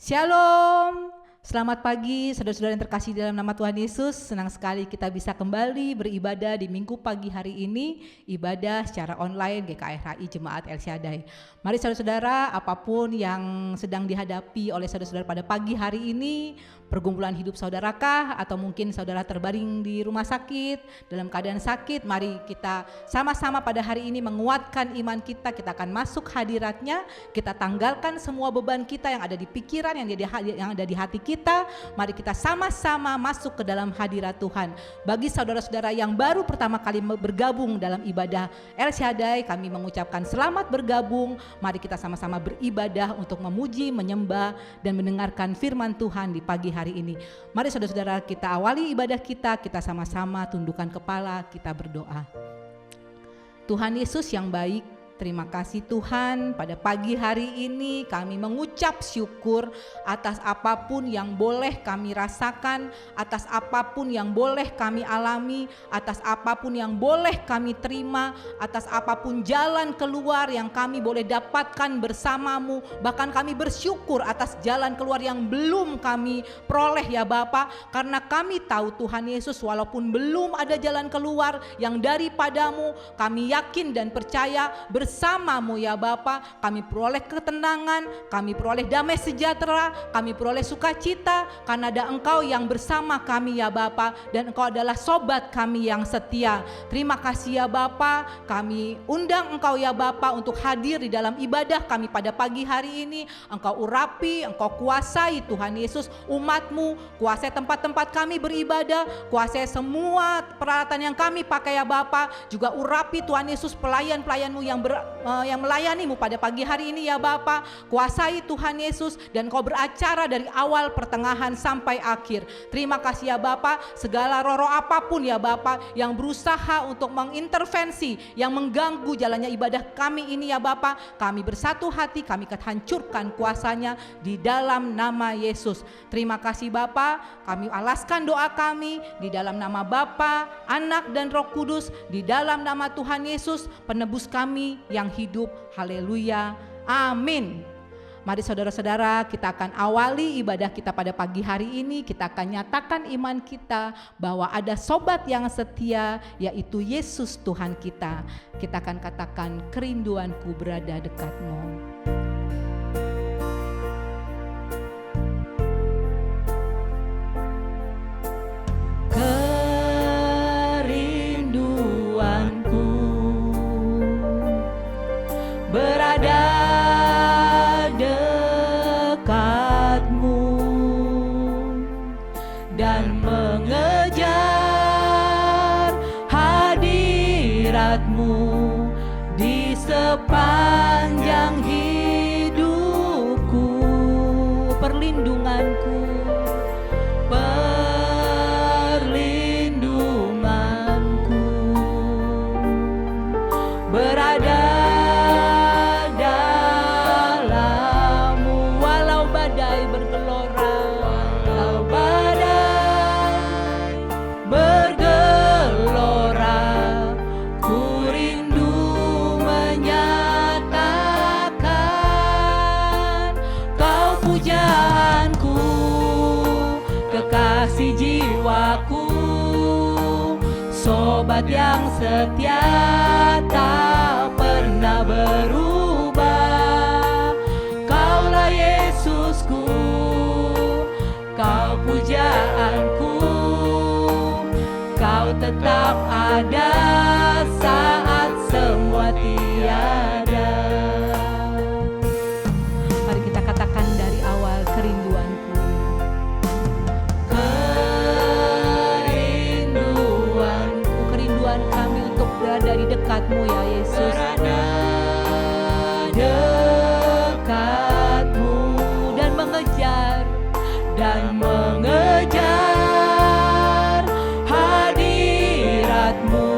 Shalom, selamat pagi saudara-saudara yang terkasih dalam nama Tuhan Yesus. Senang sekali kita bisa kembali beribadah di minggu pagi hari ini, ibadah secara online GKRHI Jemaat El Shaddai. Mari saudara-saudara, apapun yang sedang dihadapi oleh saudara-saudara pada pagi hari ini, pergumulan hidup saudarakah, atau mungkin saudara terbaring di rumah sakit, dalam keadaan sakit, mari kita sama-sama pada hari ini menguatkan iman kita. Kita akan masuk hadiratnya, kita tanggalkan semua beban kita yang ada di pikiran, yang ada di hati kita. Mari kita sama-sama masuk ke dalam hadirat Tuhan. Bagi saudara-saudara yang baru pertama kali bergabung dalam ibadah El Shaddai, kami mengucapkan selamat bergabung. Mari kita sama-sama beribadah untuk memuji, menyembah, dan mendengarkan firman Tuhan di pagi hari ini. Mari saudara-saudara, kita awali ibadah kita sama-sama tundukkan kepala, kita berdoa. Tuhan Yesus yang baik, terima kasih Tuhan, pada pagi hari ini kami mengucap syukur atas apapun yang boleh kami rasakan, atas apapun yang boleh kami alami, atas apapun yang boleh kami terima, atas apapun jalan keluar yang kami boleh dapatkan bersamamu. Bahkan kami bersyukur atas jalan keluar yang belum kami peroleh ya Bapa, karena kami tahu Tuhan Yesus, walaupun belum ada jalan keluar yang daripadamu, kami yakin dan percaya bersamamu ya Bapa, kami peroleh ketenangan, kami peroleh damai sejahtera, kami peroleh sukacita, karena ada Engkau yang bersama kami ya Bapa, dan Engkau adalah sobat kami yang setia. Terima kasih ya Bapa, kami undang Engkau ya Bapa untuk hadir di dalam ibadah kami pada pagi hari ini. Engkau urapi, Engkau kuasai Tuhan Yesus umat-Mu, kuasai tempat-tempat kami beribadah, kuasai semua peralatan yang kami pakai ya Bapa, juga urapi Tuhan Yesus pelayan-pelayan-Mu yang melayani-Mu pada pagi hari ini ya Bapa. Kuasai Tuhan Yesus, dan Kau beracara dari awal, pertengahan sampai akhir. Terima kasih ya Bapa, segala roh-roh apapun ya Bapa yang berusaha untuk mengintervensi, yang mengganggu jalannya ibadah kami ini ya Bapa, kami bersatu hati, kami akan hancurkan kuasanya di dalam nama Yesus. Terima kasih Bapa, kami alaskan doa kami di dalam nama Bapa, Anak dan Roh Kudus, di dalam nama Tuhan Yesus, penebus kami yang hidup. Haleluya, amin. Mari saudara-saudara, kita akan awali ibadah kita pada pagi hari ini. Kita akan nyatakan iman kita bahwa ada sobat yang setia, yaitu Yesus Tuhan kita. Kita akan katakan, kerinduanku berada dekatmu. Berada dekatmu dan mengejar hadiratmu di sepanjang hidupku. Perlindunganku, perlindunganku berada jiwaku, sobat yang setia tak pernah berubah. Kaulah Yesusku, Kau pujaanku, Kau tetap ada saat semua tiada. Mari kita katakan dari awal, kerinduanku. Dari dekatmu ya Yesus, berada dekatmu dan mengejar hadiratmu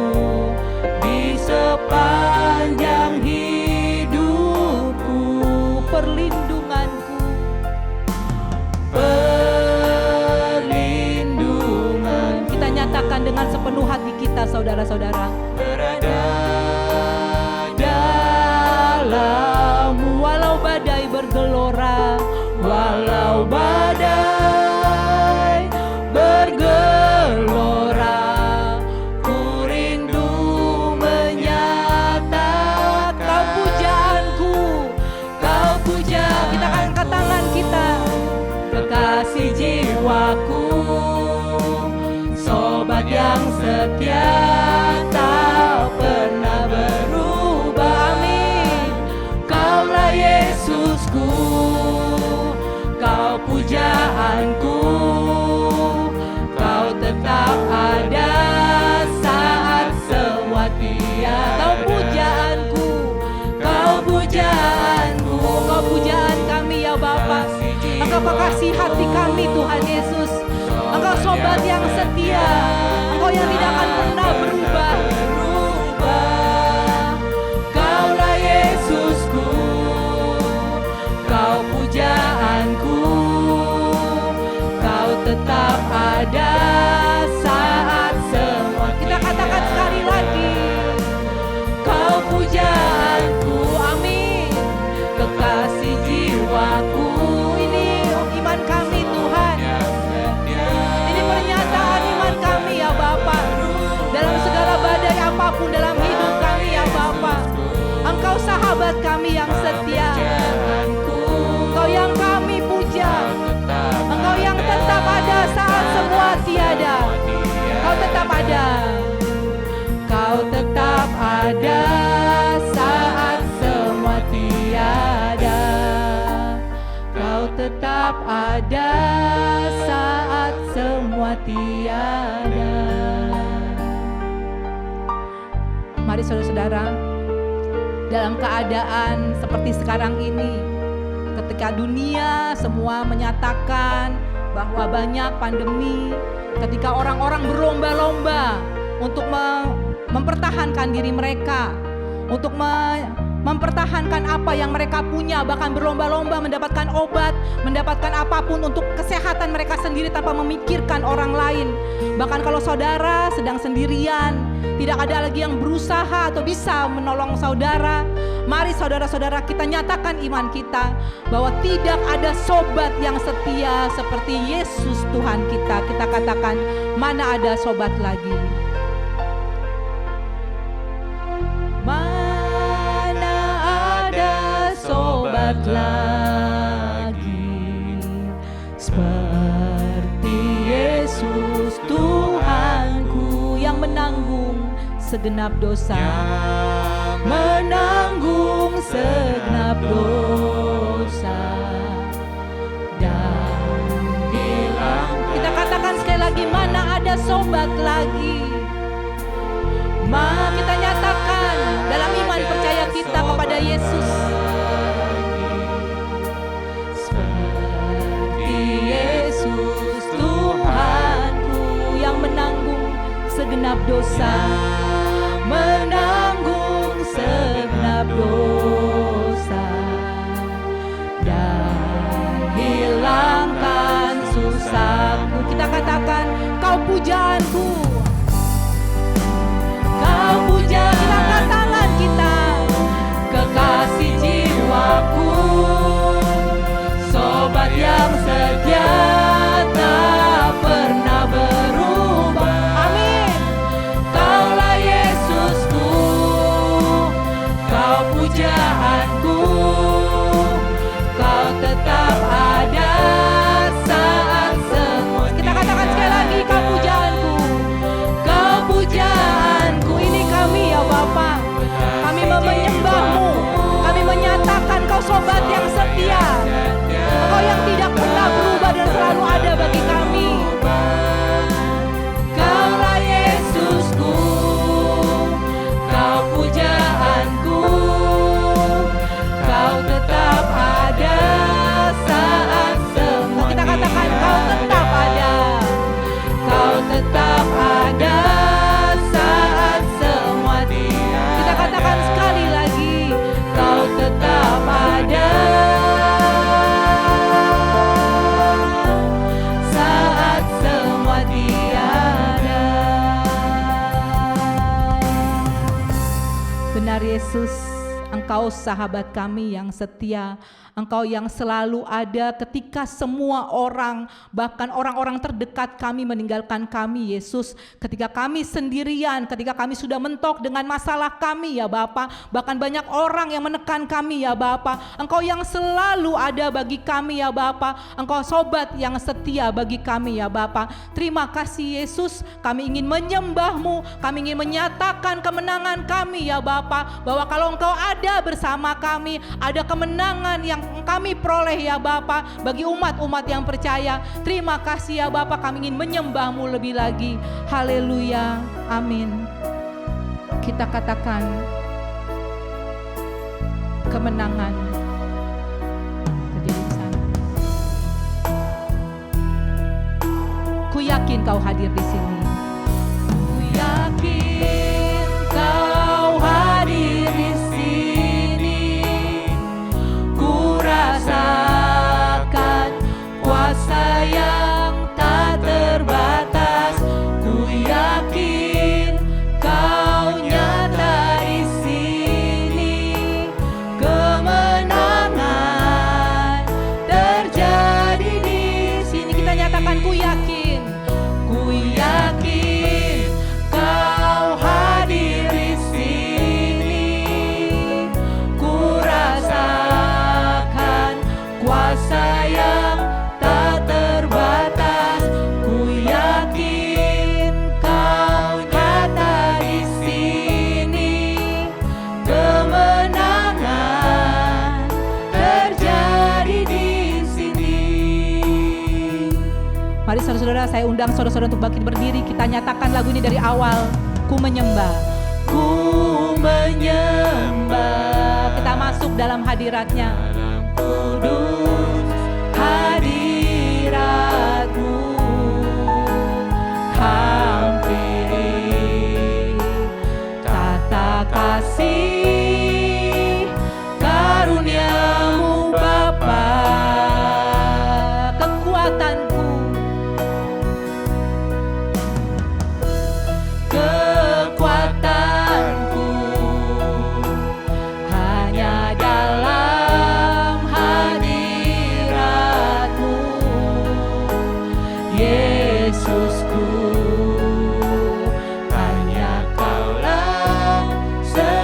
di sepanjang hidupku. Perlindunganku, perlindungan. Kita nyatakan dengan sepenuh hati kita saudara-saudara, berada dalam, walau badai bergelora, walau setia. Kau pujaanku, Kau pujaanku, Kau pujaan kami ya Bapa. Engkau kekasih hati kami Tuhan Yesus. Engkau sobat yang setia, Engkau yang tidak akan pernah berubah. Kaulah Yesusku, Kau pujaanku, Kau tetap ada saat semua. Kita katakan sekali lagi, Kau pujaanku, amin. Kekasih jiwaku, ini iman kami Tuhan. Ini pernyataan iman kami ya Bapa. Dalam segala badai apapun dalam hidup kami ya Bapa, Engkau sahabat kami yang setia. Engkau yang kami puja, Engkau yang tetap ada saat semua tiada. Kau tetap ada, Kau tetap ada saat semua tiada. Kau tetap ada saat semua tiada. Mari saudara-saudara, dalam keadaan seperti sekarang ini, ketika dunia semua menyatakan bahwa banyak pandemi, ketika orang-orang berlomba-lomba untuk mempertahankan diri mereka, untuk mempertahankan apa yang mereka punya, bahkan berlomba-lomba mendapatkan obat, mendapatkan apapun untuk kesehatan mereka sendiri tanpa memikirkan orang lain. Bahkan kalau saudara sedang sendirian, tidak ada lagi yang berusaha atau bisa menolong saudara, mari saudara-saudara kita nyatakan iman kita bahwa tidak ada sobat yang setia seperti Yesus Tuhan kita. Kita katakan, mana ada sobat lagi? Mana ada sobat lagi seperti Yesus Tuhanku yang menanggung segenap dosa, menanggung segenap dosa dan hilang. Kita katakan sekali lagi, mana ada sobat lagi? Kita nyatakan dalam iman percaya kita kepada Yesus, seperti Yesus Tuhanku yang menanggung segenap dosa, menanggung segenap dosa dan hilangkan susahku. Kita katakan, Kau pujaanku, Kau puja. Kita angkat tangan kita, kekasih jiwaku, sobat yang setia tak pernah berubah. Amin. Kaulah Yesusku, Kau pujaanku, Kau tetap ada saat semua. Kita katakan sekali lagi, Kau pujaanku, Kau pujaanku. Ini kami ya Bapa, kami menyembah-Mu, kami menyatakan Kau sobat yang setia, Engkau yang tidak pernah berubah dan selalu ada bagi kami. Kaulah Yesusku, Kau pujaanku, Kau tetap ada saat semua. Kita katakan, Kau tetap ada, Kau tetap ada saat semua dia. Kita katakan sekali lagi, Kau tetap ada saat semua tiada. Benar Yesus, Engkau sahabat kami yang setia, Engkau yang selalu ada ketika semua orang, bahkan orang-orang terdekat kami meninggalkan kami Yesus. Ketika kami sendirian, ketika kami sudah mentok dengan masalah kami ya Bapa, bahkan banyak orang yang menekan kami ya Bapa, Engkau yang selalu ada bagi kami ya Bapa. Engkau sobat yang setia bagi kami ya Bapa. Terima kasih Yesus, kami ingin menyembah-Mu, kami ingin menyatakan kemenangan kami ya Bapa, bahwa kalau Engkau ada bersama kami, ada kemenangan yang kami peroleh ya Bapa bagi umat-umat yang percaya. Terima kasih ya Bapa, kami ingin menyembah-Mu lebih lagi. Haleluya, amin. kita katakan kemenangan terjadi di sana. Ku yakin Kau hadir di sini. Ku yakin Kau hadir di sini. Ku rasakan kuasa yang tak terbatas. Ku yakin Kau nyata di sini. Kemenangan terjadi di sini. Kita nyatakan ku yakin. Ku yakin Kau hadir di sini. Ku rasakan kuasa yang tak terbatas. Ku yakin Kau nyata di sini. Kemenangan terjadi di sini. Mari saudara-saudara, saya undang saudara-saudara untuk bangkit berdiri. Kita nyatakan lagu ini dari awal. Ku menyembah. Ku menyembah. Kita masuk dalam hadiratnya. Kudus hadirat-Mu, hampiri tata kasih karunia-Mu Bapa. Kekuatanku, kekuatanku hanya dalam hadirat-Mu, Yesusku. Hanya Kaulah.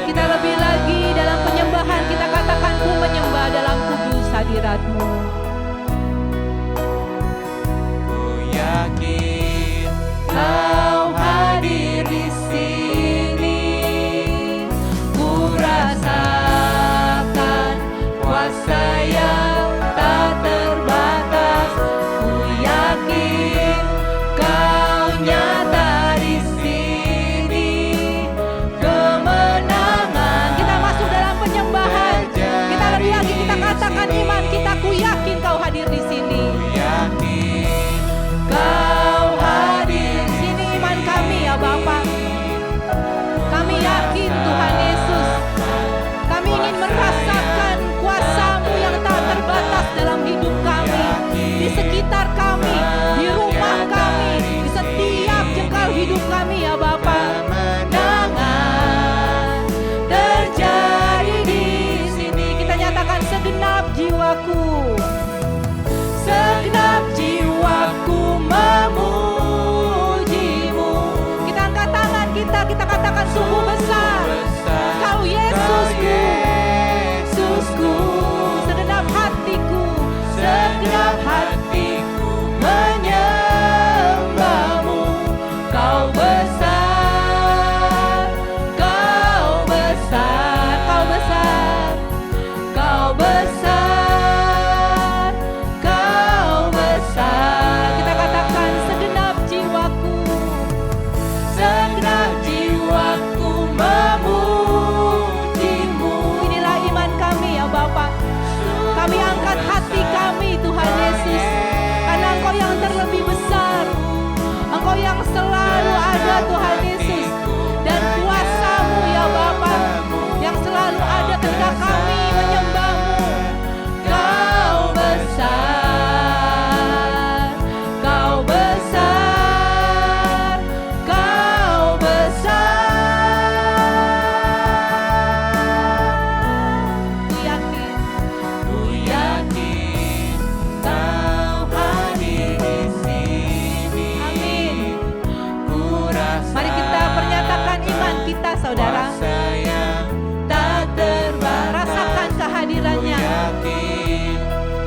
Kita lebih lagi dalam penyembahan, kita katakan ku menyembah dalam kudus hadirat-Mu. Ku yakin Kau hadir di sini. Ku rasakan kuasa yang tak terbatas. Ku yakin Kau nyata di sini. Kemenangan. Kita masuk dalam penyembahan. Kita lebih lagi, kita katakan iman kita. Ku yakin Kau hadir di sini. Kau hadir di sini, iman kami ya Bapa. Kami yakin Tuhan Yesus. Kami ingin merasakan kuasa-Mu yang tak terbatas dalam hidup kami, di sekitar kami, di rumah kami, di setiap jengkal hidup kami ya Bapa. Kemenangan terjadi di sini. Kita nyatakan segenap jiwaku. Segenap jiwaku memuji-Mu. Kita angkat tangan kita katakan sungguh besar Kau Yesusku. Yesusku. Segenap hatiku, segenap hatiku menyembah-Mu. Kau besar, Kau besar, Kau besar, Kau besar, Kau besar. Kita katakan segenap jiwaku, segenap jiwaku memuji-Mu. Inilah iman kami ya Bapa. Kami angkat hati kami Tuhan Yesus, karena Engkau yang terlebih besar, Engkau yang selalu ada Tuhan Yesus, dan kuasa-Mu ya Bapa yang selalu ada ketika kami menyembah-Mu. Kau besar, Kau besar, Kau besar. Ku yakin Kau hadir di sini. Amin. Mari kita pernyatakan iman kita saudara. Tak terbatas. Rasakan kehadirannya.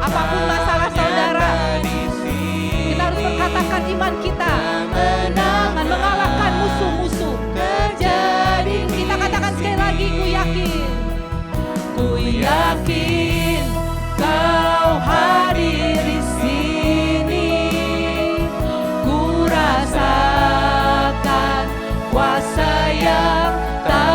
Apapun masalah saudara, kita harus berkatakan iman kita. Kemenangan mengalahkan musuh-musuh terjadi. Kita katakan sekali lagi, ku yakin. Ku yakin Kau hadir di sini. Ku rasakan kuasa yang tak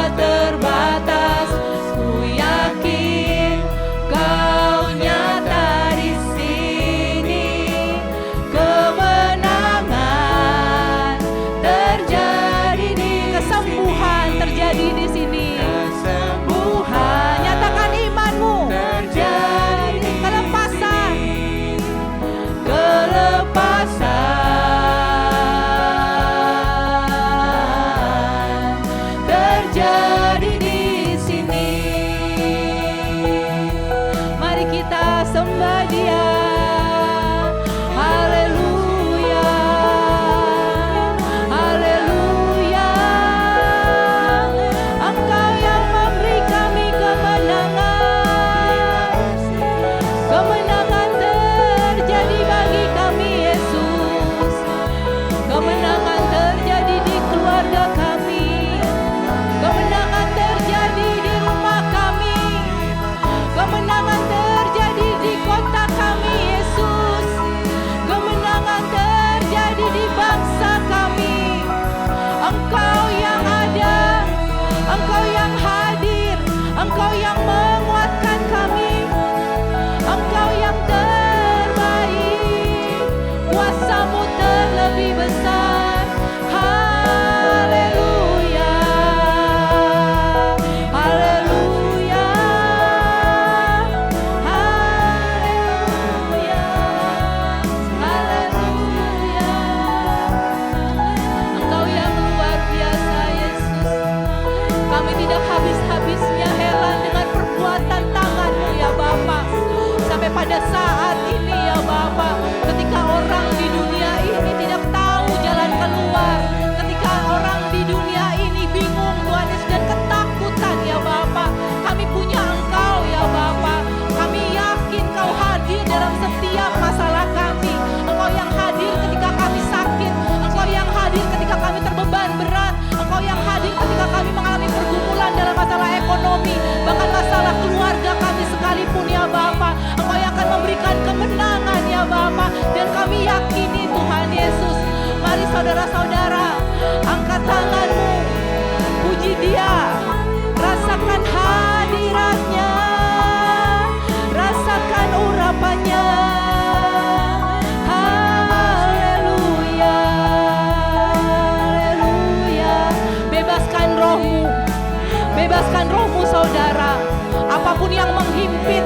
lebih besar. Haleluya, haleluya, haleluya, haleluya. Engkau yang luar biasa Yesus. Kami tidak habis-habisnya heran dengan perbuatan tangan-Mu ya Bapa. Sampai pada saat ini ya Bapa, ketika orang di dunia ini tidak tahu jalan keluar, ketika orang di dunia ini bingung Tuhan Yesus dan ketakutan ya Bapa, kami punya Engkau ya Bapa. Kami yakin Kau hadir dalam setiap masalah kami. Engkau yang hadir ketika kami sakit, Engkau yang hadir ketika kami terbeban berat, Engkau yang hadir ketika kami mengalami pergumulan dalam masalah ekonomi, bahkan masalah keluarga kami sekalipun ya Bapa. Engkau yang akan memberikan kemenangan ya Bapa, dan kami yakini Tuhan Yesus. Mari saudara-saudara, angkat tangan-Mu, puji Dia, rasakan hadirat-Nya, rasakan urapan-Nya. Haleluya, haleluya. Bebaskan roh-Mu, bebaskan roh-Mu saudara. Apapun yang menghimpit,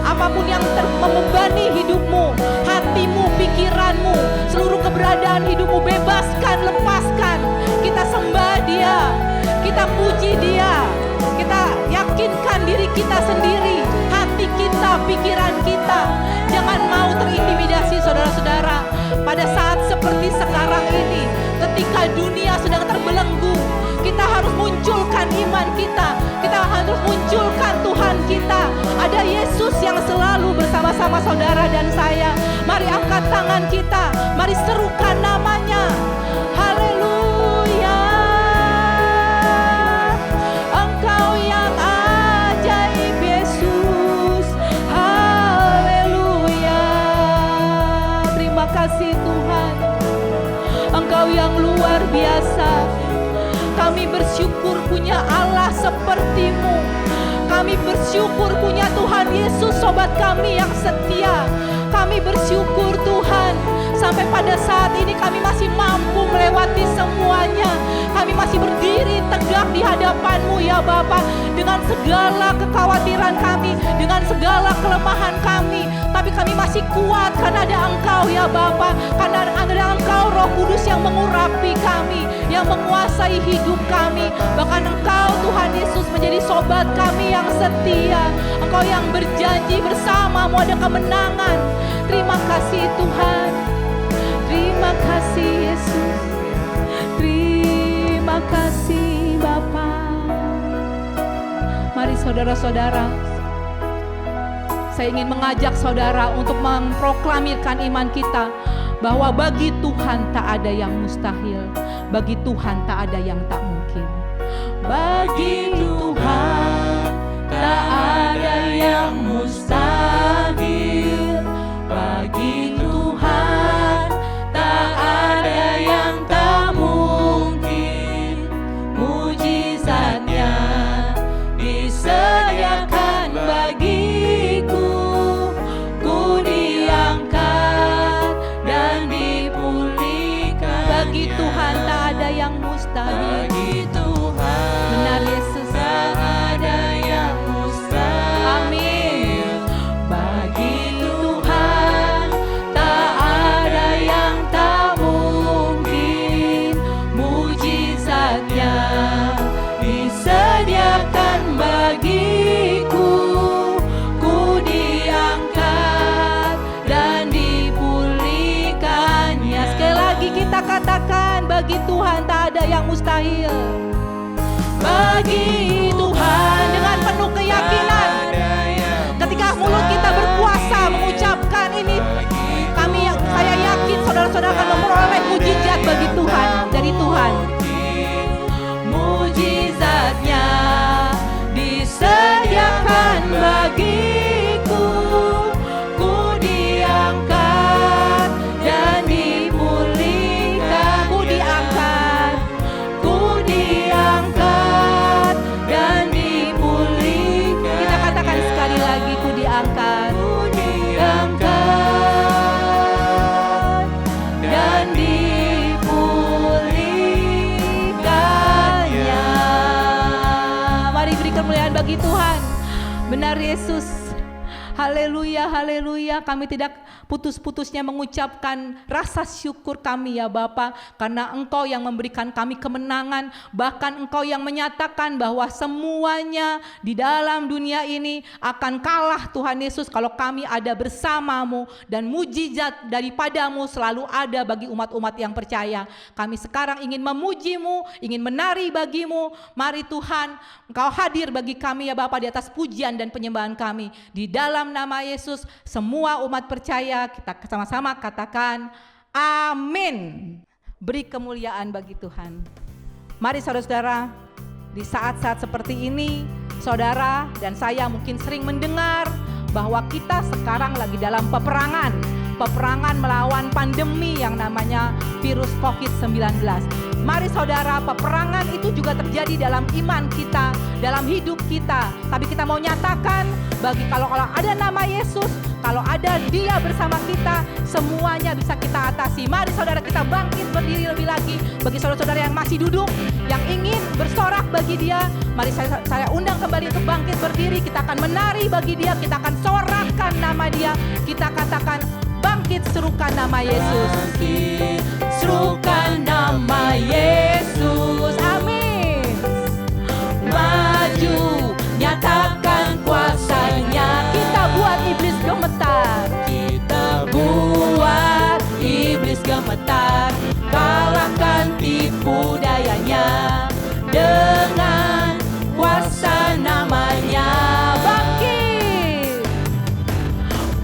apapun yang membebani hidupmu, hatimu, pikiranmu, seluruh keberadaan hidupmu, bebaskan, lepaskan. Kita sembah Dia, kita puji Dia, kita yakinkan diri kita sendiri, hati kita, pikiran kita. Jangan mau terintimidasi saudara-saudara. Pada saat seperti sekarang ini, ketika dunia sedang terbelenggu, kita harus munculkan iman kita, kita harus munculkan Tuhan kita. Ada Yesus yang selalu bersama-sama saudara dan saya. Mari angkat tangan kita, mari serukan namanya. Haleluya, Engkau yang ajaib Yesus. Haleluya, terima kasih Tuhan, Engkau yang luar biasa. Kami bersyukur punya Allah seperti-Mu. Kami bersyukur punya Tuhan Yesus, sobat kami yang setia. Kami bersyukur Tuhan, sampai pada saat ini kami masih mampu melewati semuanya. Kami masih berdiri tegak di hadapan-Mu ya Bapa, dengan segala kekhawatiran kami, dengan segala kelemahan kami. Tapi kami masih kuat karena ada Engkau ya Bapa, karena ada Engkau Roh Kudus yang mengurapi kami, yang menguasai hidup kami. Bahkan Engkau Tuhan Yesus menjadi sobat kami yang setia. Engkau yang berjanji bersama-Mu ada kemenangan. Terima kasih Tuhan, terima kasih Yesus, terima kasih Bapa. Mari saudara-saudara, saya ingin mengajak saudara untuk memproklamirkan iman kita, bahwa bagi Tuhan tak ada yang mustahil, bagi Tuhan tak ada yang tak mungkin. Bagi Tuhan tak ada yang mustahil, bagi Tuhan tak ada yang tak mungkin. Mujizat-Nya disediakan bagiku, ku diangkat dan dipulihkan. Bagi Tuhan tak ada yang mustahil. Bagi Tuhan benar Yesus, tak ada yang mustahil. Amin. Bagi Tuhan tak ada yang tak mungkin. Mujizat-Nya disediakan bagiku, ku diangkat dan dipulihkannya. Sekali lagi kita katakan, bagi Tuhan tak ada yang mustahil. Bagi Tuhan, dengan penuh keyakinan, ketika mulut kita berpuasa mengucapkan ini, saya yakin saudara-saudara akan memperoleh mujizat bagi Tuhan, dari Tuhan. Mujizat-Nya disediakan bagiku, ku diangkat dan dipulihkan. Ku diangkat, ku diangkat dan dipulihkan. Kita katakan sekali lagi, ku diangkat, ku diangkat dan dipulihkan. kemuliaan bagi Tuhan. Benar Yesus. Haleluya, haleluya. Kami tidak putus-putusnya mengucapkan rasa syukur kami ya Bapa, karena Engkau yang memberikan kami kemenangan, bahkan Engkau yang menyatakan bahwa semuanya di dalam dunia ini akan kalah Tuhan Yesus kalau kami ada bersamamu, dan mujizat daripadamu selalu ada bagi umat-umat yang percaya. Kami sekarang ingin memujimu, ingin menari bagimu. Mari Tuhan, Engkau hadir bagi kami ya Bapa di atas pujian dan penyembahan kami. Di dalam nama Yesus, semua umat percaya kita sama-sama katakan amin. Beri kemuliaan bagi Tuhan. Mari saudara-saudara, di saat-saat seperti ini, saudara dan saya mungkin sering mendengar bahwa kita sekarang lagi dalam peperangan melawan pandemi yang namanya virus COVID-19. Mari saudara, peperangan itu juga terjadi dalam iman kita, dalam hidup kita. Tapi kita mau nyatakan, kalau ada nama Yesus, kalau ada Dia bersama kita, semuanya bisa kita atasi. Mari saudara, kita bangkit berdiri lebih lagi. Bagi saudara-saudara yang masih duduk, yang ingin bersorak bagi Dia, mari saya undang kembali untuk bangkit berdiri. Kita akan menari bagi Dia, kita akan sorakkan nama Dia. Kita katakan, bangkit serukan nama Yesus. Bangkit serukan nama Yesus. Amin. Maju, nyatakan kuasanya. Kita buat iblis gemetar. Kita buat iblis gemetar. Kalahkan tipu dayanya dengan kuasa namanya. Bangkit,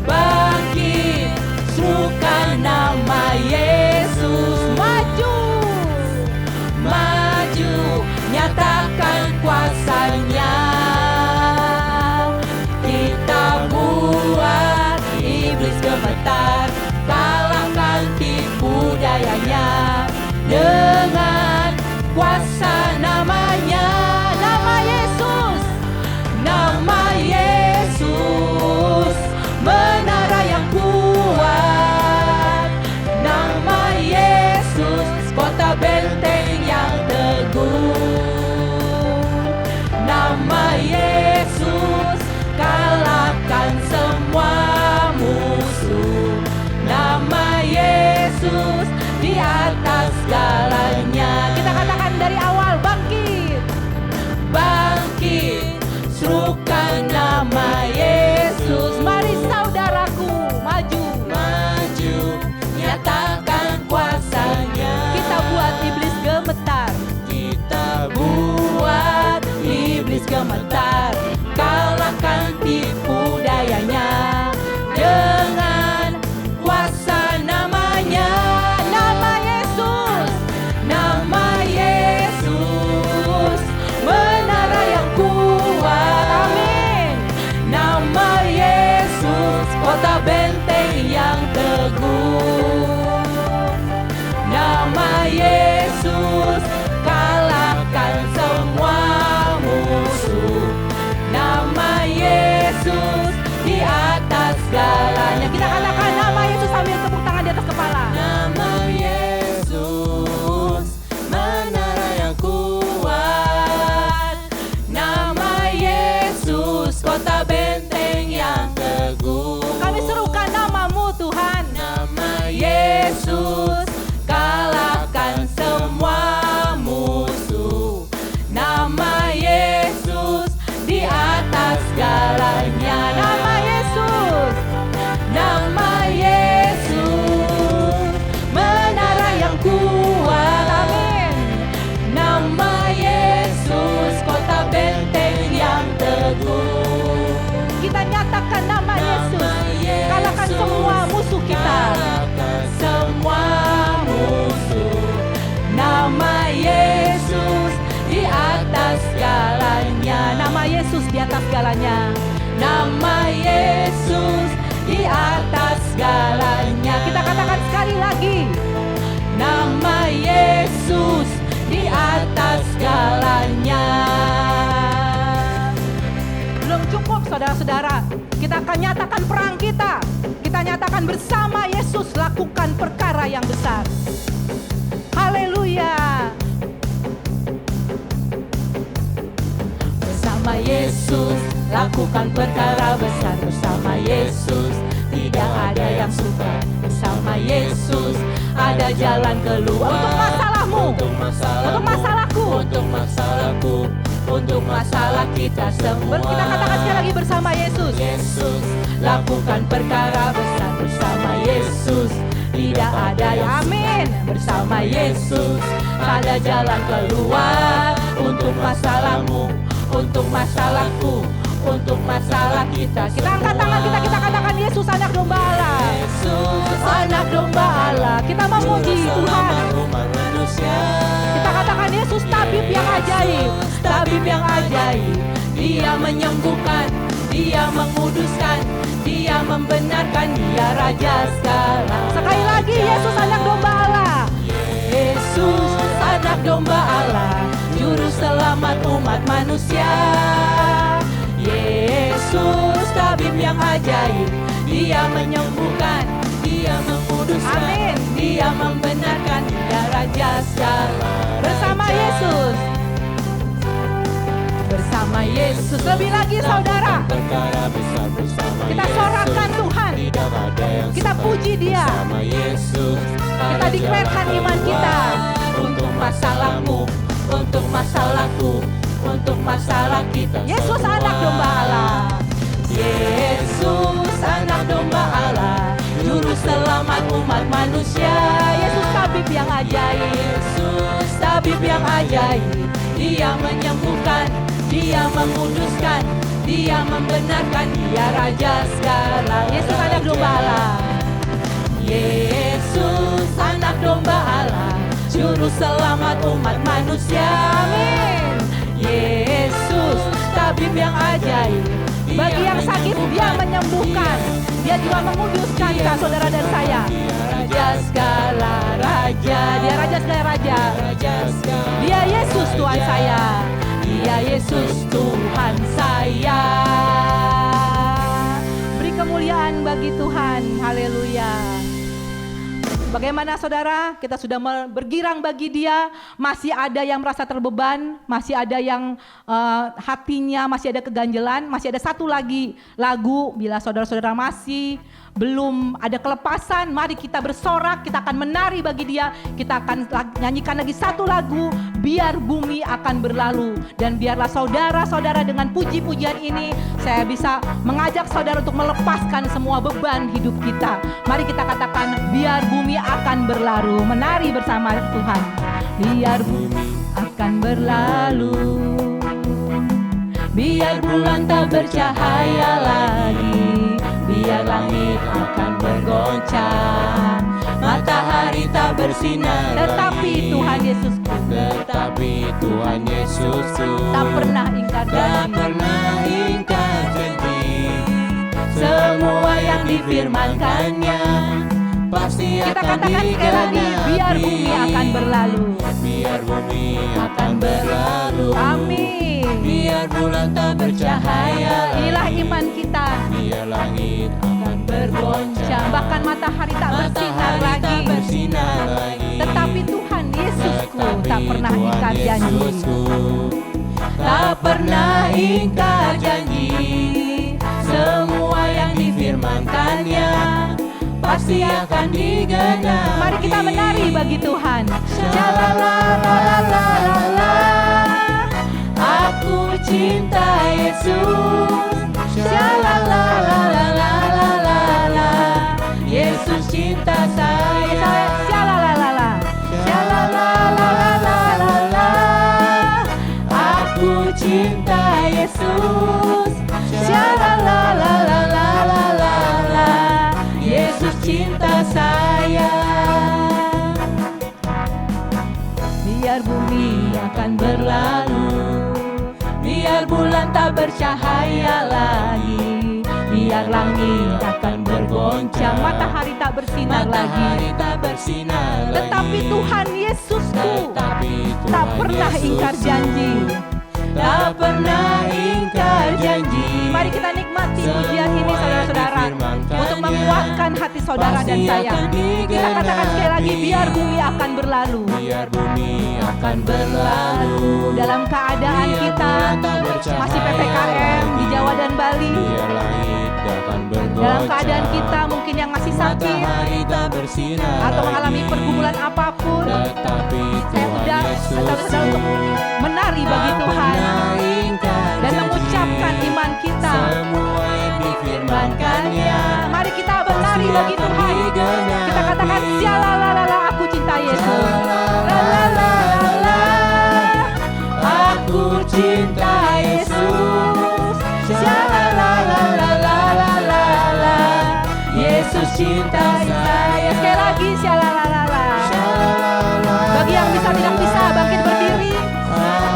bangkit, serukan nama Yesus. Maju, maju, nyatakan kuasanya. Kita buat iblis gemetar, kalahkan tipu dayanya dengan kuasa namanya. Nama Yesus, nama Yesus, menara yang kuat. Nama Yesus, kota benteng yang teguh. Nama Yesus, kalahkan semua musuh. Nama Yesus, di atas segalanya. Kita katakan dari awal, bangkit, bangkit, serukan nama Yesus. Mari saudaraku, maju, maju, nyatakan kuasanya. Kita buat iblis gemetar. Kita buat iblis gemetar. Kalahkan tipu dayanya dengan kuasa namanya. Nama Yesus, nama Yesus, menara yang kuat. Amin. Nama Yesus, kota benteng yang teguh. Nama Yesus, kalahkan semua musuh. Nama Yesus, di atas segalanya. Kita katakan nama Yesus sambil tepuk tangan di atas kepala. Nama Yesus, menara yang kuat. Nama Yesus, kota benteng yang teguh. Kami serukan namamu Tuhan. Nama Yesus, kalahkan semua musuh. Nama Yesus, di atas segalanya. Nama Yesus, nama Yesus, menara yang kuat. Amin. Nama Yesus, kota benteng yang teguh. Kita nyatakan nama Yesus, kalahkan semua musuh kita. Semua musuh. Nama Yesus, di atas segalanya. Nama Yesus di atas segalanya. Nama Yesus, di atas segalanya. Kita katakan sekali lagi. Nama Yesus, di atas segalanya. Belum cukup saudara-saudara, kita akan nyatakan perang kita. Kita nyatakan bersama Yesus lakukan perkara yang besar. Haleluya. Bersama bersama Yesus, lakukan perkara besar bersama Yesus. Tidak ada yang suka bersama Yesus, ada jalan keluar Untuk masalahmu, untuk untuk masalahku, untuk masalahku, untuk masalah kita semua. Kita katakan sekali lagi bersama Yesus. Yesus, lakukan perkara besar bersama Yesus. Tidak ada yang Amin. bersama Yesus, ada jalan keluar untuk masalahmu, untuk masalahku, untuk masalah kita. Kita angkat tangan kita katakan Yesus anak domba Allah. Yesus, Anak domba Allah. Kita memuji Tuhan. umat manusia. Kita katakan Yesus tabib yang ajaib. Tabib yang ajaib, Dia menyembuhkan, Dia menguduskan, Dia membenarkan, Dia Raja segala. Sekali lagi Yesus anak domba Allah. Yesus anak domba Allah, juru selamat umat manusia. Yesus tabib yang ajaib, Dia menyembuhkan, Dia menguduskan, Amin. Dia membenarkan, Dia Raja segala. Bersama Yesus. Bersama Yesus. Lebih lagi saudara, Perkara besar bersama kita Yesus. sorakan Tuhan. Tidak ada yang Kita sama puji Dia. bersama Yesus. Kita declarekan iman kita. Untuk masalahmu, untuk masalahku, untuk masalah kita Yesus semua. anak domba Allah. Yesus anak domba Allah, juru selamat umat manusia. Yesus tabib yang ajaib. Yesus tabib yang ajaib, Dia menyembuhkan, Dia menguduskan, Dia membenarkan, Dia Raja segala. Yesus anak domba Allah. Yesus anak domba Allah, juru selamat umat manusia. Amin. Yesus tabib yang ajaib, Bagi yang sakit Dia menyembuhkan. Dia juga menguduskan saudara dan saya. Dia Raja segala raja, Dia Raja segala raja. Raja segala. Dia Yesus Tuhan saya. Dia Yesus Tuhan saya. Beri kemuliaan bagi Tuhan. Haleluya. Bagaimana saudara? Kita sudah bergirang bagi Dia. Masih ada yang merasa terbeban, masih ada yang hatinya masih ada keganjelan, masih ada satu lagi lagu. Bila saudara-saudara masih belum ada kelepasan, mari kita bersorak, kita akan menari bagi Dia. Kita akan nyanyikan lagi satu lagu, Biar Bumi Akan Berlalu. Dan biarlah saudara-saudara dengan puji-pujian ini, saya bisa mengajak saudara untuk melepaskan semua beban hidup kita. Mari kita katakan, biar bumi akan berlalu. Menari bersama Tuhan. Biar bumi akan berlalu, Biar bulan tak bercahaya lagi, biar langit akan bergoncang, matahari tak bersinar tetapi lagi. Tuhan Yesusku Tetapi Tuhan Yesusku tak pernah ingkar tak janji. pernah ingkar janji. Semua yang difirmankannya pasti Kita akan katakan sekali lagi, biar digenapi. bumi akan berlalu. Biar bumi akan berlalu. Amin. Biar bulan tak bercahaya Inilah lagi, iman kita. biar langit akan Bergoncang, bahkan matahari tak bersinar matahari tak lagi. bersinar lagi. Tetapi Tuhan Yesusku Tetapi tak pernah Tuhan ingkar janji. Yesusku tak pernah ingkar janji. Semua yang difirmankannya pasti akan digenapi. Mari kita menari bagi Tuhan. Shalalalalala, aku cinta Yesus. Shalalalalala, Yesus cinta saya. Shalalalalala. Shalalalalala, aku cinta Yesus. Shalalalalala, Yesus cinta saya. Biar bumi Akan berlalu, biar bulan tak bercahaya lagi, biar langit akan bergoncang, matahari tak bersinar lagi. matahari tak bersinar lagi. Tetapi Tuhan Yesusku Tetapi Tuhan tak pernah ingkar Yesusku janji. tak pernah ingkar janji. Mari kita nikmati pujian ini saudara-saudara, untuk menguatkan hati saudara dan saya. Kita katakan sekali lagi, biar bumi akan berlalu. Biar bumi akan berlalu, Dalam keadaan biar kita bulan tak bercahaya masih PPKM dalam keadaan kita mungkin yang masih sakit matahari tak bersinar atau mengalami lagi, pergumulan apapun, tetapi saya Tuhan undang Yesus saudara-saudara untuk menari bagi Tuhan dan mengucapkan iman kita. semua yang difirmankannya. Mari kita menari bagi Tuhan. Kita katakan sialalalala, aku cinta Yesus. Lalalala, Aku cinta Yesus. Sialalalala, Yesus cinta saya. Sekali lagi sialalalala. Bagi yang bisa tidak bisa bangkit berdiri,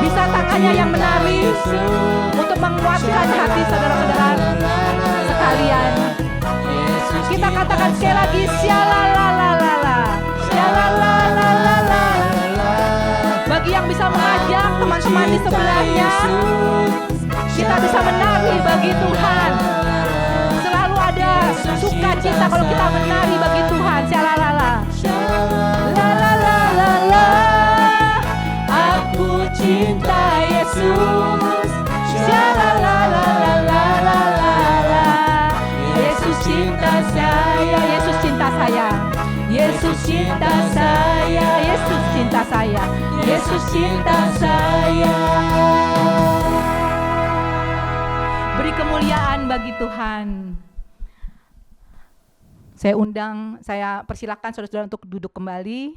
bisa tangannya yang menari untuk menguatkan hati saudara-saudara sekalian. Kita katakan sekali lagi sialalalala, sialalalala. Bagi yang bisa mengajak teman-teman di sebelahnya, kita bisa menari bagi Tuhan. Selalu ada sukacita kalau kita menari bagi Tuhan. Sialalala, lalalala, Aku cinta Yesus. sialalala, Yesus cinta saya, Yesus cinta saya, Yesus cinta saya, Yesus cinta saya, Yesus cinta saya. Beri kemuliaan bagi Tuhan. Saya persilakan saudara-saudara untuk duduk kembali.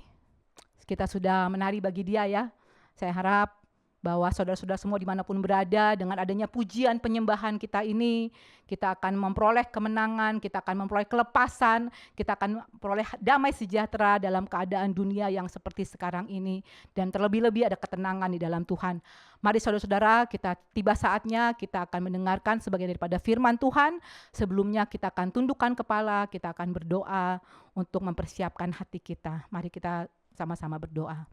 Kita sudah menari bagi Dia ya. Saya harap bahwa saudara-saudara semua dimanapun berada, dengan adanya pujian penyembahan kita ini, kita akan memperoleh kemenangan, kita akan memperoleh kelepasan, kita akan memperoleh damai sejahtera dalam keadaan dunia yang seperti sekarang ini, dan terlebih-lebih ada ketenangan di dalam Tuhan. Mari saudara-saudara, kita tiba saatnya kita akan mendengarkan sebagian daripada firman Tuhan. Sebelumnya kita akan tundukkan kepala, kita akan berdoa untuk mempersiapkan hati kita. Mari kita sama-sama berdoa.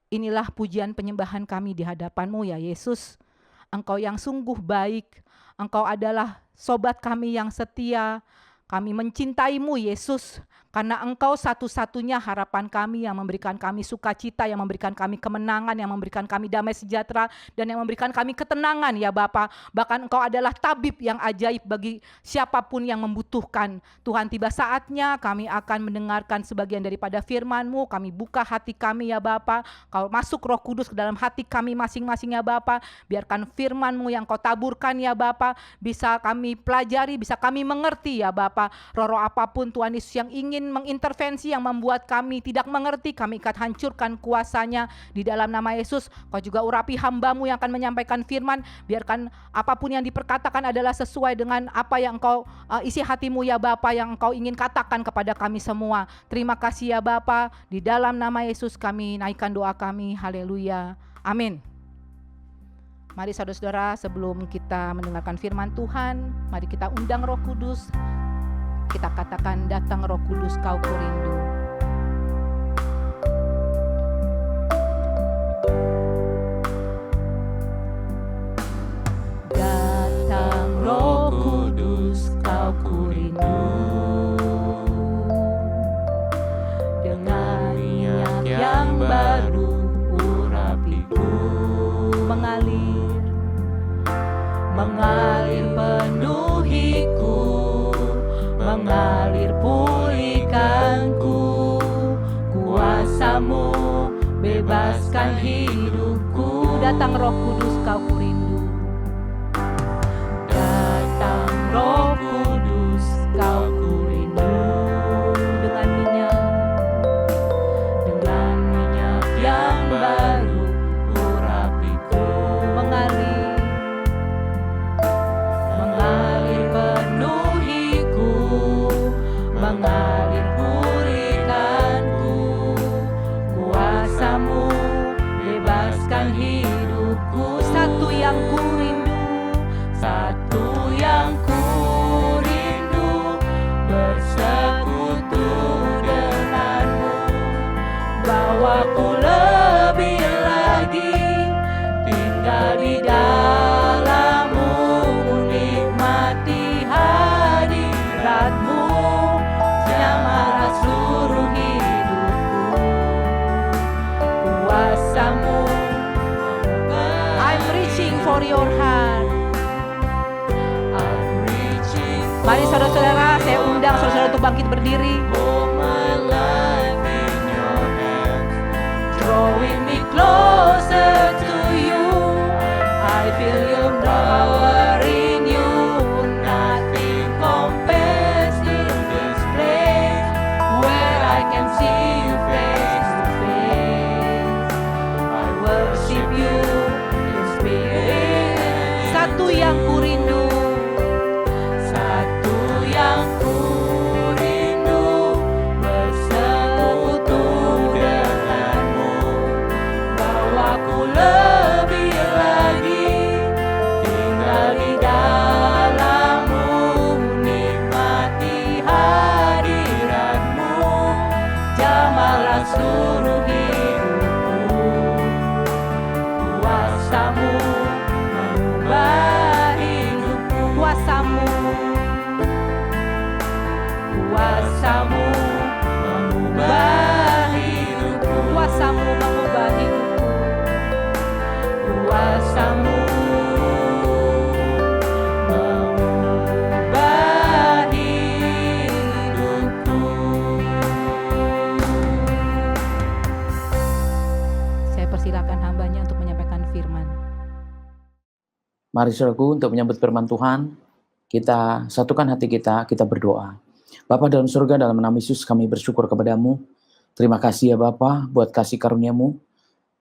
Inilah pujian penyembahan kami di hadapan-Mu ya Yesus. Engkau yang sungguh baik, Engkau adalah sobat kami yang setia. Kami mencintai-Mu Yesus, karena Engkau satu-satunya harapan kami yang memberikan kami sukacita, yang memberikan kami kemenangan, yang memberikan kami damai sejahtera, dan yang memberikan kami ketenangan ya Bapa. Bahkan Engkau adalah tabib yang ajaib bagi siapapun yang membutuhkan. Tuhan, tiba saatnya kami akan mendengarkan sebagian daripada firman-Mu. Kami buka hati kami ya Bapa. Kau masuk Roh Kudus ke dalam hati kami masing-masing ya Bapa. Biarkan firman-Mu yang Kau taburkan ya Bapa bisa kami pelajari, bisa kami mengerti ya Bapa. Roh-roh apapun Tuhan Yesus yang ingin mengintervensi, yang membuat kami tidak mengerti, kami akan hancurkan kuasanya di dalam nama Yesus. Kau juga urapi hamba-Mu yang akan menyampaikan firman. Biarkan apapun yang diperkatakan adalah sesuai dengan apa yang Engkau isi hati-Mu ya Bapa, yang Engkau ingin katakan kepada kami semua. Terima kasih ya Bapa, di dalam nama Yesus kami naikkan doa kami. Haleluya, amin. Mari saudara-saudara, sebelum kita mendengarkan firman Tuhan, mari kita undang Roh Kudus. Kita katakan, datang Roh Kudus, Kau kurindu. Datang Roh Kudus, Kau kurindu. Dengan minyak yang baru urapiku, mengalir penuhiku, mengalir pulihkanku. Kuasa-Mu bebaskan hidupku. Datang Roh Kudus, Kau kurindu. Datang Roh Kudus, Kau kurindu. Dengan minyak yang baru urapiku, mengalir penuhiku, mengalir pulihkanku. Kuasa-Mu bebaskan hidupku. Satu yang kurindu, bersekutu denganmu. Bawaku lebih lagi tinggal di dalam-Mu, nikmati hadirat-Mu, jamahlah seluruh hidupku. Kuasa-Mu, I'm reaching for your heart. I'm reaching Mari saudara-saudara, saya undang saudara-saudara untuk bangkit berdiri. Hold my life in your hands, drawing me closer to you. I feel your power in you. Nothing compares in this place where I can see you face to face. I worship you in spirit. Satu yang ku rindu, Satu yang ku rindu, bersekutu denganmu, bawaku lebih lagi, tinggal di dalammu, nikmati hadiratmu, jamahlah seluruh hidupku, kuasamu mengubah hidupku, kuasamu, kuasamu mengubah hidupku, kuasamu mengubah hidupku. kuasamu mengubah hidupku. Saya persilakan hambanya untuk menyampaikan firman. Mari saudaraku untuk menyambut firman Tuhan, kita satukan hati kita berdoa. Bapa dalam surga, dalam nama Yesus kami bersyukur kepadamu. Terima kasih ya Bapa buat kasih karunia-Mu.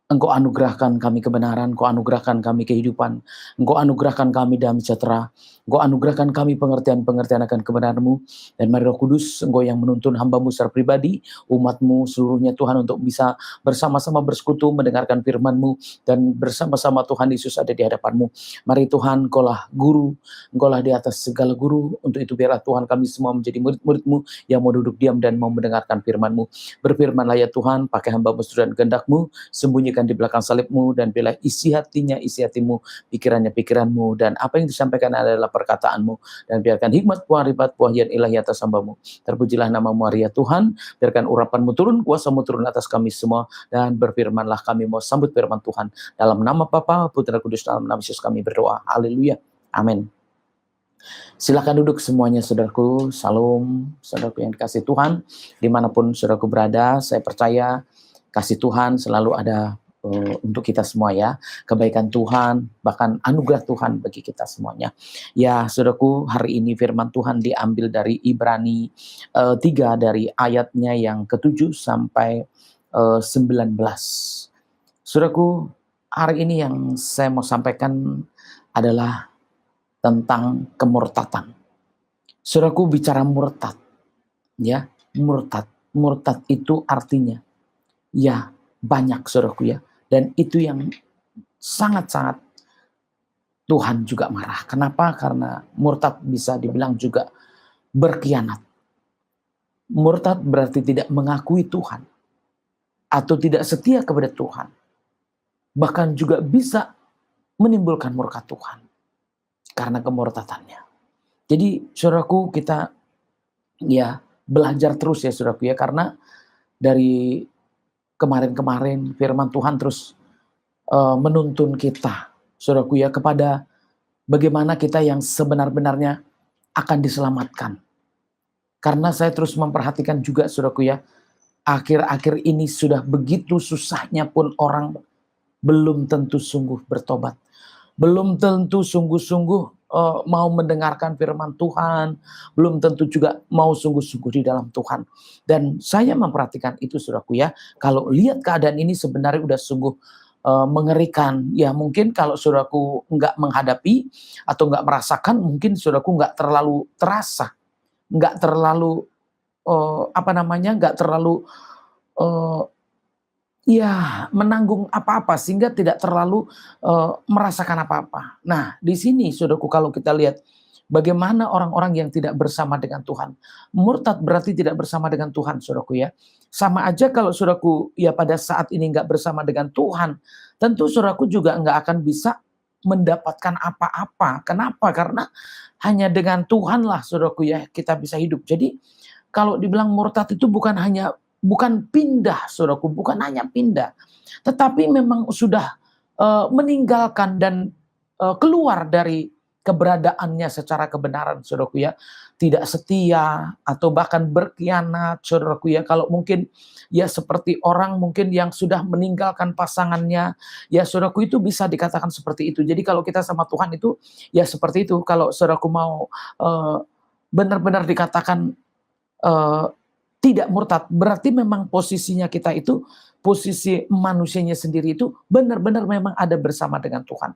Engkau anugerahkan kami kebenaran, Engkau anugerahkan kami kehidupan, Engkau anugerahkan kami damai sejahtera, Engkau anugerahkan kami pengertian-pengertian akan kebenaran-Mu. Dan mari Roh Kudus, Engkau yang menuntun hamba-Mu secara pribadi, umat-Mu seluruhnya Tuhan, untuk bisa bersama-sama bersekutu mendengarkan firman-Mu, dan bersama-sama Tuhan Yesus ada di hadapan-Mu. Mari Tuhan, Engkaulah guru, Engkaulah di atas segala guru. Untuk itu biarlah Tuhan kami semua menjadi murid-murid-Mu yang mau duduk diam dan mau mendengarkan firman-Mu. Berfirmanlah ya Tuhan, pakai hamba-Mu dan kehendak-Mu, sembunyikan di belakang salib-Mu, dan bila isi hatinya, isi hatimu, pikirannya, pikiranmu, dan apa yang disampaikan adalah perkataan-Mu, dan biarkan hikmat puaribat puahian ilahi atas hamba-Mu. Terpujilah nama-Mu hari ya Tuhan, biarkan urapan-Mu turun, kuasa-Mu turun atas kami semua, dan berfirmanlah kami mau sambut firman Tuhan. Dalam nama Bapa, Putra, Kudus, dalam nama Yesus kami berdoa. Haleluya. Amin. Silakan duduk semuanya saudaraku. Salam saudaraku yang dikasih Tuhan. Dimanapun saudaraku berada, saya percaya kasih Tuhan selalu ada untuk kita semua ya. Kebaikan Tuhan, bahkan anugerah Tuhan bagi kita semuanya. Ya saudaraku, hari ini firman Tuhan diambil dari Ibrani 3 dari ayatnya yang ke-7 sampai 19. Saudaraku, hari ini yang saya mau sampaikan adalah tentang kemurtatan. Saudaraku, bicara murtad, ya, murtad. Murtad itu artinya, ya, banyak saudaraku ya. Dan itu yang sangat-sangat Tuhan juga marah. Kenapa? Karena murtad bisa dibilang juga berkhianat. Murtad berarti tidak mengakui Tuhan, atau tidak setia kepada Tuhan. Bahkan juga bisa menimbulkan murka Tuhan karena kemurtadannya. Jadi saudaraku, kita ya belajar terus ya saudaraku ya, karena dari kemarin-kemarin firman Tuhan terus menuntun kita saudaraku ya kepada bagaimana kita yang sebenar-benarnya akan diselamatkan. Karena saya terus memperhatikan juga saudaraku ya, akhir-akhir ini sudah begitu susahnya pun orang belum tentu sungguh bertobat. Belum tentu sungguh-sungguh mau mendengarkan firman Tuhan, belum tentu juga mau sungguh-sungguh di dalam Tuhan. Dan saya memperhatikan itu saudaraku ya, kalau lihat keadaan ini sebenarnya udah sungguh mengerikan. Ya mungkin kalau saudaraku nggak menghadapi atau nggak merasakan, mungkin saudaraku nggak terlalu terasa, nggak terlalu nggak terlalu ya menanggung apa-apa, sehingga tidak terlalu merasakan apa-apa. Nah di sini saudaraku, kalau kita lihat bagaimana orang-orang yang tidak bersama dengan Tuhan, murtad berarti tidak bersama dengan Tuhan saudaraku ya. Sama aja kalau saudaraku ya pada saat ini nggak bersama dengan Tuhan, tentu saudaraku juga nggak akan bisa mendapatkan apa-apa. Kenapa? Karena hanya dengan Tuhanlah saudaraku ya kita bisa hidup. Jadi kalau dibilang murtad itu bukan pindah saudaraku, bukan hanya pindah, tetapi memang sudah meninggalkan dan keluar dari keberadaannya secara kebenaran saudaraku ya. tidak setia atau bahkan berkhianat, saudaraku ya. Kalau mungkin ya seperti orang mungkin yang sudah meninggalkan pasangannya, ya saudaraku itu bisa dikatakan seperti itu. Jadi kalau kita sama Tuhan itu ya seperti itu. Kalau saudaraku mau benar-benar dikatakan tidak murtad, berarti memang posisinya kita itu, posisi manusianya sendiri itu benar-benar memang ada bersama dengan Tuhan.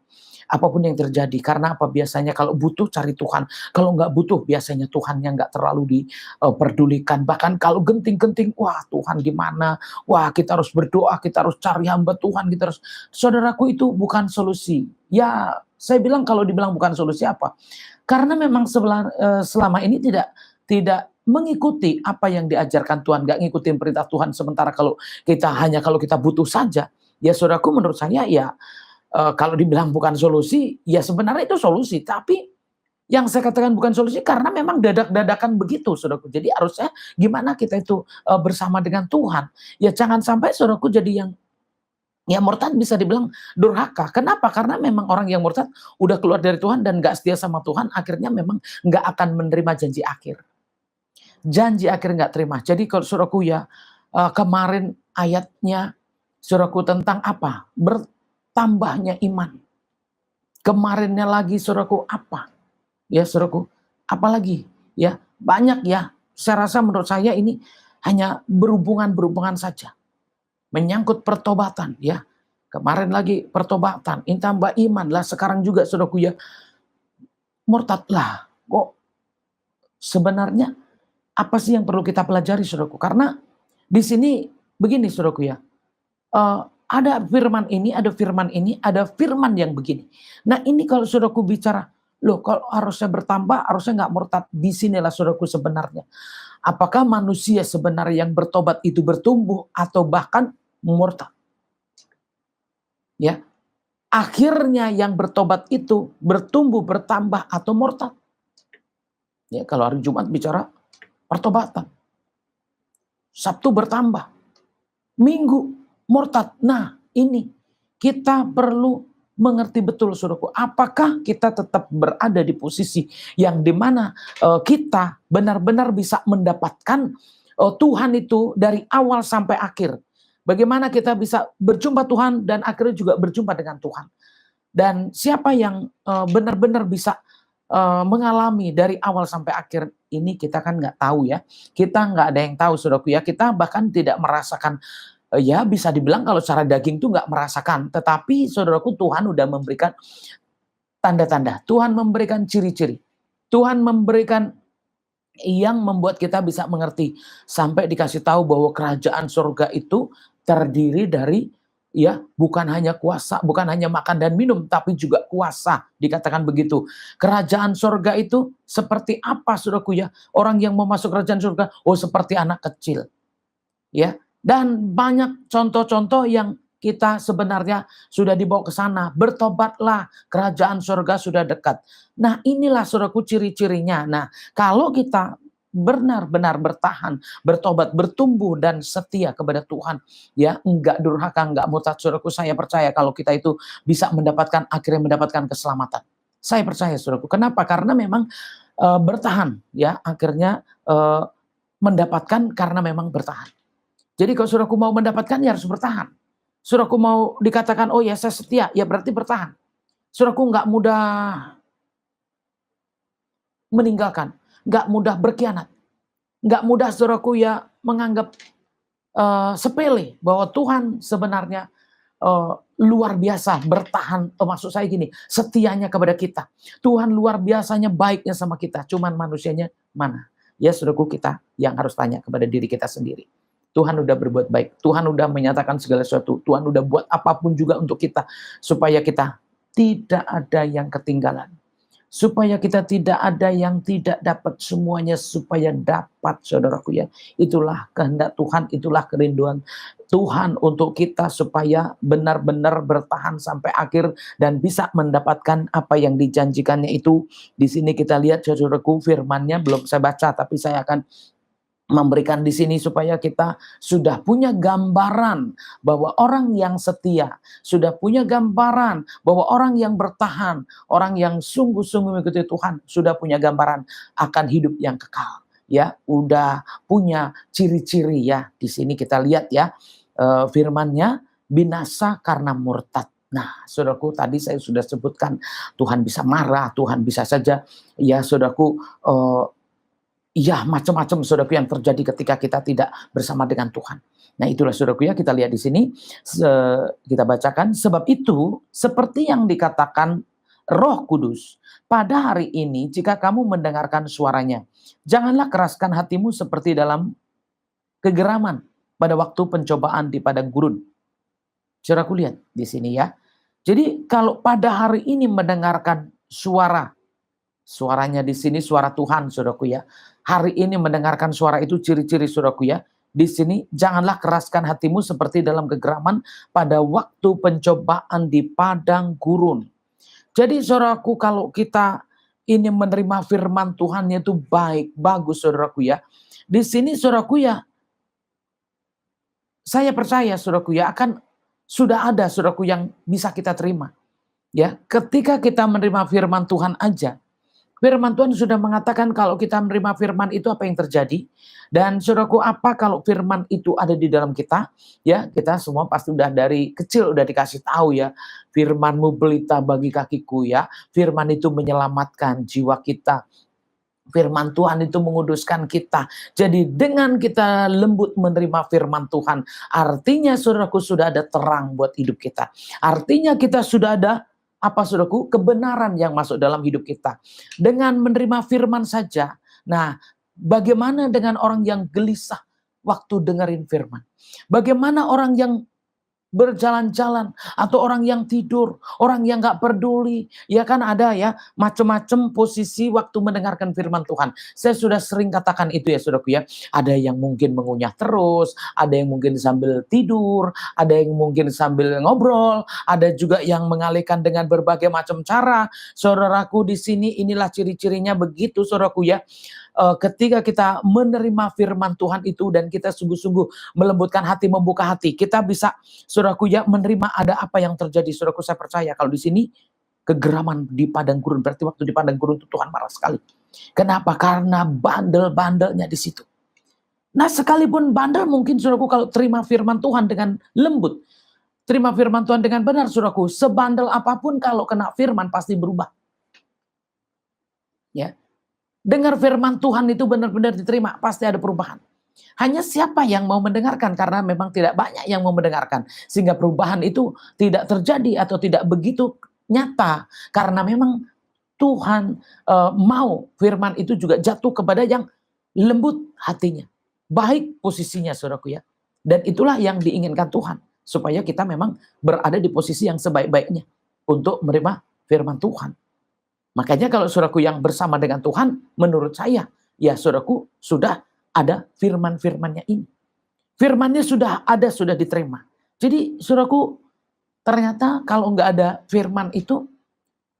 Apapun yang terjadi, karena apa? Biasanya kalau butuh cari Tuhan, kalau nggak butuh biasanya Tuhannya nggak terlalu diperdulikan. Bahkan kalau genting-genting, wah Tuhan gimana? Wah kita harus berdoa, kita harus cari hamba Tuhan, kita harus. Saudaraku itu bukan solusi. Ya saya bilang kalau dibilang bukan solusi apa? Karena memang selama ini tidak mengikuti apa yang diajarkan Tuhan, nggak ngikutin perintah Tuhan. Sementara kalau kita butuh saja, ya saudaraku menurut saya ya kalau dibilang bukan solusi, ya sebenarnya itu solusi. Tapi yang saya katakan bukan solusi karena memang dadak-dadakan begitu, saudaraku. Jadi harusnya gimana kita itu bersama dengan Tuhan. Ya jangan sampai saudaraku jadi yang ya murtad, bisa dibilang durhaka. Kenapa? Karena memang orang yang murtad udah keluar dari Tuhan dan nggak setia sama Tuhan, akhirnya memang nggak akan menerima janji akhir. Janji akhir nggak terima. Jadi kalau saudaraku ya kemarin ayatnya saudaraku tentang apa? Bertambahnya iman. Kemarinnya lagi saudaraku apa? Ya saudaraku, apalagi ya banyak ya. Saya rasa menurut saya ini hanya berhubungan saja. Menyangkut pertobatan ya. Kemarin lagi pertobatan, ini tambah iman lah. Sekarang juga saudaraku ya murtad lah. Kok sebenarnya apa sih yang perlu kita pelajari saudaraku? Karena di sini begini saudaraku ya. Ada firman ini, ada firman ini, ada firman yang begini. Nah ini kalau saudaraku bicara, loh kalau harusnya bertambah, harusnya nggak murtad. Di sinilah saudaraku sebenarnya. Apakah manusia sebenarnya yang bertobat itu bertumbuh atau bahkan murtad? Ya, akhirnya yang bertobat itu bertumbuh, bertambah atau murtad? Ya, kalau hari Jumat bicara pertobatan, Sabtu bertambah, Minggu murtad. Nah, ini kita perlu mengerti betul saudaraku. Apakah kita tetap berada di posisi yang dimana kita benar-benar bisa mendapatkan Tuhan itu dari awal sampai akhir. Bagaimana kita bisa berjumpa Tuhan dan akhirnya juga berjumpa dengan Tuhan. Dan siapa yang benar-benar bisa mengalami dari awal sampai akhir ini, kita kan nggak tahu ya. Kita nggak ada yang tahu saudaraku ya. Kita bahkan tidak merasakan, ya bisa dibilang kalau secara daging tuh nggak merasakan. Tetapi saudaraku Tuhan udah memberikan tanda-tanda. Tuhan memberikan ciri-ciri. Tuhan memberikan yang membuat kita bisa mengerti. Sampai dikasih tahu bahwa kerajaan surga itu terdiri dari ya bukan hanya kuasa, bukan hanya makan dan minum, tapi juga kuasa, dikatakan begitu. Kerajaan surga itu seperti apa saudaraku ya? Orang yang mau masuk kerajaan surga, oh seperti anak kecil. Ya, dan banyak contoh-contoh yang kita sebenarnya sudah dibawa ke sana. Bertobatlah, kerajaan surga sudah dekat. Nah, inilah saudaraku ciri-cirinya. Nah, kalau kita benar-benar bertahan, bertobat, bertumbuh dan setia kepada Tuhan, ya enggak durhaka, enggak murtad, saudaraku, saya percaya kalau kita itu bisa mendapatkan, akhirnya mendapatkan keselamatan. Saya percaya saudaraku. Kenapa? Karena memang bertahan, ya akhirnya mendapatkan karena memang bertahan. Jadi kalau saudaraku mau mendapatkan ya harus bertahan. Saudaraku mau dikatakan oh ya saya setia, ya berarti bertahan. Saudaraku nggak mudah meninggalkan, nggak mudah berkhianat, nggak mudah saudaraku ya menganggap sepele bahwa Tuhan sebenarnya luar biasa bertahan. Maksud saya gini, setianya kepada kita. Tuhan luar biasanya baiknya sama kita. Cuman manusianya mana? Ya saudaraku, kita yang harus tanya kepada diri kita sendiri. Tuhan udah berbuat baik. Tuhan udah menyatakan segala sesuatu. Tuhan udah buat apapun juga untuk kita. Supaya kita tidak ada yang ketinggalan. Supaya kita tidak ada yang tidak dapat, semuanya supaya dapat saudaraku ya. Itulah kehendak Tuhan, itulah kerinduan Tuhan untuk kita supaya benar-benar bertahan sampai akhir dan bisa mendapatkan apa yang dijanjikannya itu. Di sini kita lihat saudaraku, firman-Nya belum saya baca tapi saya akan memberikan di sini supaya kita sudah punya gambaran bahwa orang yang setia, sudah punya gambaran bahwa orang yang bertahan, orang yang sungguh-sungguh mengikuti Tuhan, sudah punya gambaran akan hidup yang kekal. Ya, udah punya ciri-ciri ya. Di sini kita lihat ya, firman-Nya binasa karena murtad. Nah, saudaraku, tadi saya sudah sebutkan Tuhan bisa marah, Tuhan bisa saja ya, saudaraku, ya macam-macam saudaraku yang terjadi ketika kita tidak bersama dengan Tuhan. Nah itulah saudaraku ya, kita lihat di sini, kita bacakan, sebab itu seperti yang dikatakan Roh Kudus, pada hari ini jika kamu mendengarkan suaranya, janganlah keraskan hatimu seperti dalam kegeraman pada waktu pencobaan di padang gurun. Saudaraku lihat di sini ya. Jadi kalau pada hari ini mendengarkan suaranya di sini suara Tuhan, saudaraku ya. Hari ini mendengarkan suara itu ciri-ciri, saudaraku ya. Di sini janganlah keraskan hatimu seperti dalam kegeraman pada waktu pencobaan di padang gurun. Jadi saudaraku, kalau kita ini menerima firman Tuhan itu baik, bagus saudaraku ya. Di sini saudaraku ya, saya percaya saudaraku ya, akan sudah ada saudaraku yang bisa kita terima. Ya, ketika kita menerima firman Tuhan aja, firman Tuhan sudah mengatakan kalau kita menerima firman itu apa yang terjadi. Dan saudaraku, apa kalau firman itu ada di dalam kita? Ya, kita semua pasti udah dari kecil udah dikasih tahu ya. Firman-Mu pelita bagi kakiku ya. Firman itu menyelamatkan jiwa kita. Firman Tuhan itu menguduskan kita. Jadi dengan kita lembut menerima firman Tuhan, artinya saudaraku sudah ada terang buat hidup kita. Artinya kita sudah ada apa saudaraku? Kebenaran yang masuk dalam hidup kita. Dengan menerima firman saja. Nah, bagaimana dengan orang yang gelisah waktu dengerin firman? Bagaimana orang yang berjalan-jalan atau orang yang tidur, orang yang gak peduli? Ya kan ada ya macam-macam posisi waktu mendengarkan firman Tuhan. Saya sudah sering katakan itu ya saudaraku ya. Ada yang mungkin mengunyah terus, ada yang mungkin sambil tidur, ada yang mungkin sambil ngobrol, ada juga yang mengalihkan dengan berbagai macam cara. Saudaraku, di sini inilah ciri-cirinya begitu saudaraku ya. Ketika kita menerima firman Tuhan itu dan kita sungguh-sungguh melembutkan hati, membuka hati, kita bisa saudaraku ya menerima ada apa yang terjadi. Saudaraku, saya percaya kalau di sini kegeraman di padang gurun, berarti waktu di padang gurun itu Tuhan marah sekali. Kenapa? Karena bandel-bandelnya di situ. Nah, sekalipun bandel, mungkin saudaraku kalau terima firman Tuhan dengan lembut, terima firman Tuhan dengan benar, saudaraku, sebandel apapun kalau kena firman pasti berubah. Ya. Dengar firman Tuhan itu benar-benar diterima, pasti ada perubahan. Hanya siapa yang mau mendengarkan, karena memang tidak banyak yang mau mendengarkan. Sehingga perubahan itu tidak terjadi atau tidak begitu nyata. Karena memang Tuhan mau firman itu juga jatuh kepada yang lembut hatinya. Baik posisinya saudaraku ya. Dan itulah yang diinginkan Tuhan. Supaya kita memang berada di posisi yang sebaik-baiknya untuk menerima firman Tuhan. Makanya kalau saudaraku yang bersama dengan Tuhan, menurut saya, ya saudaraku sudah ada firman-firmannya ini. Firmannya sudah ada, sudah diterima. Jadi saudaraku, ternyata kalau nggak ada firman itu,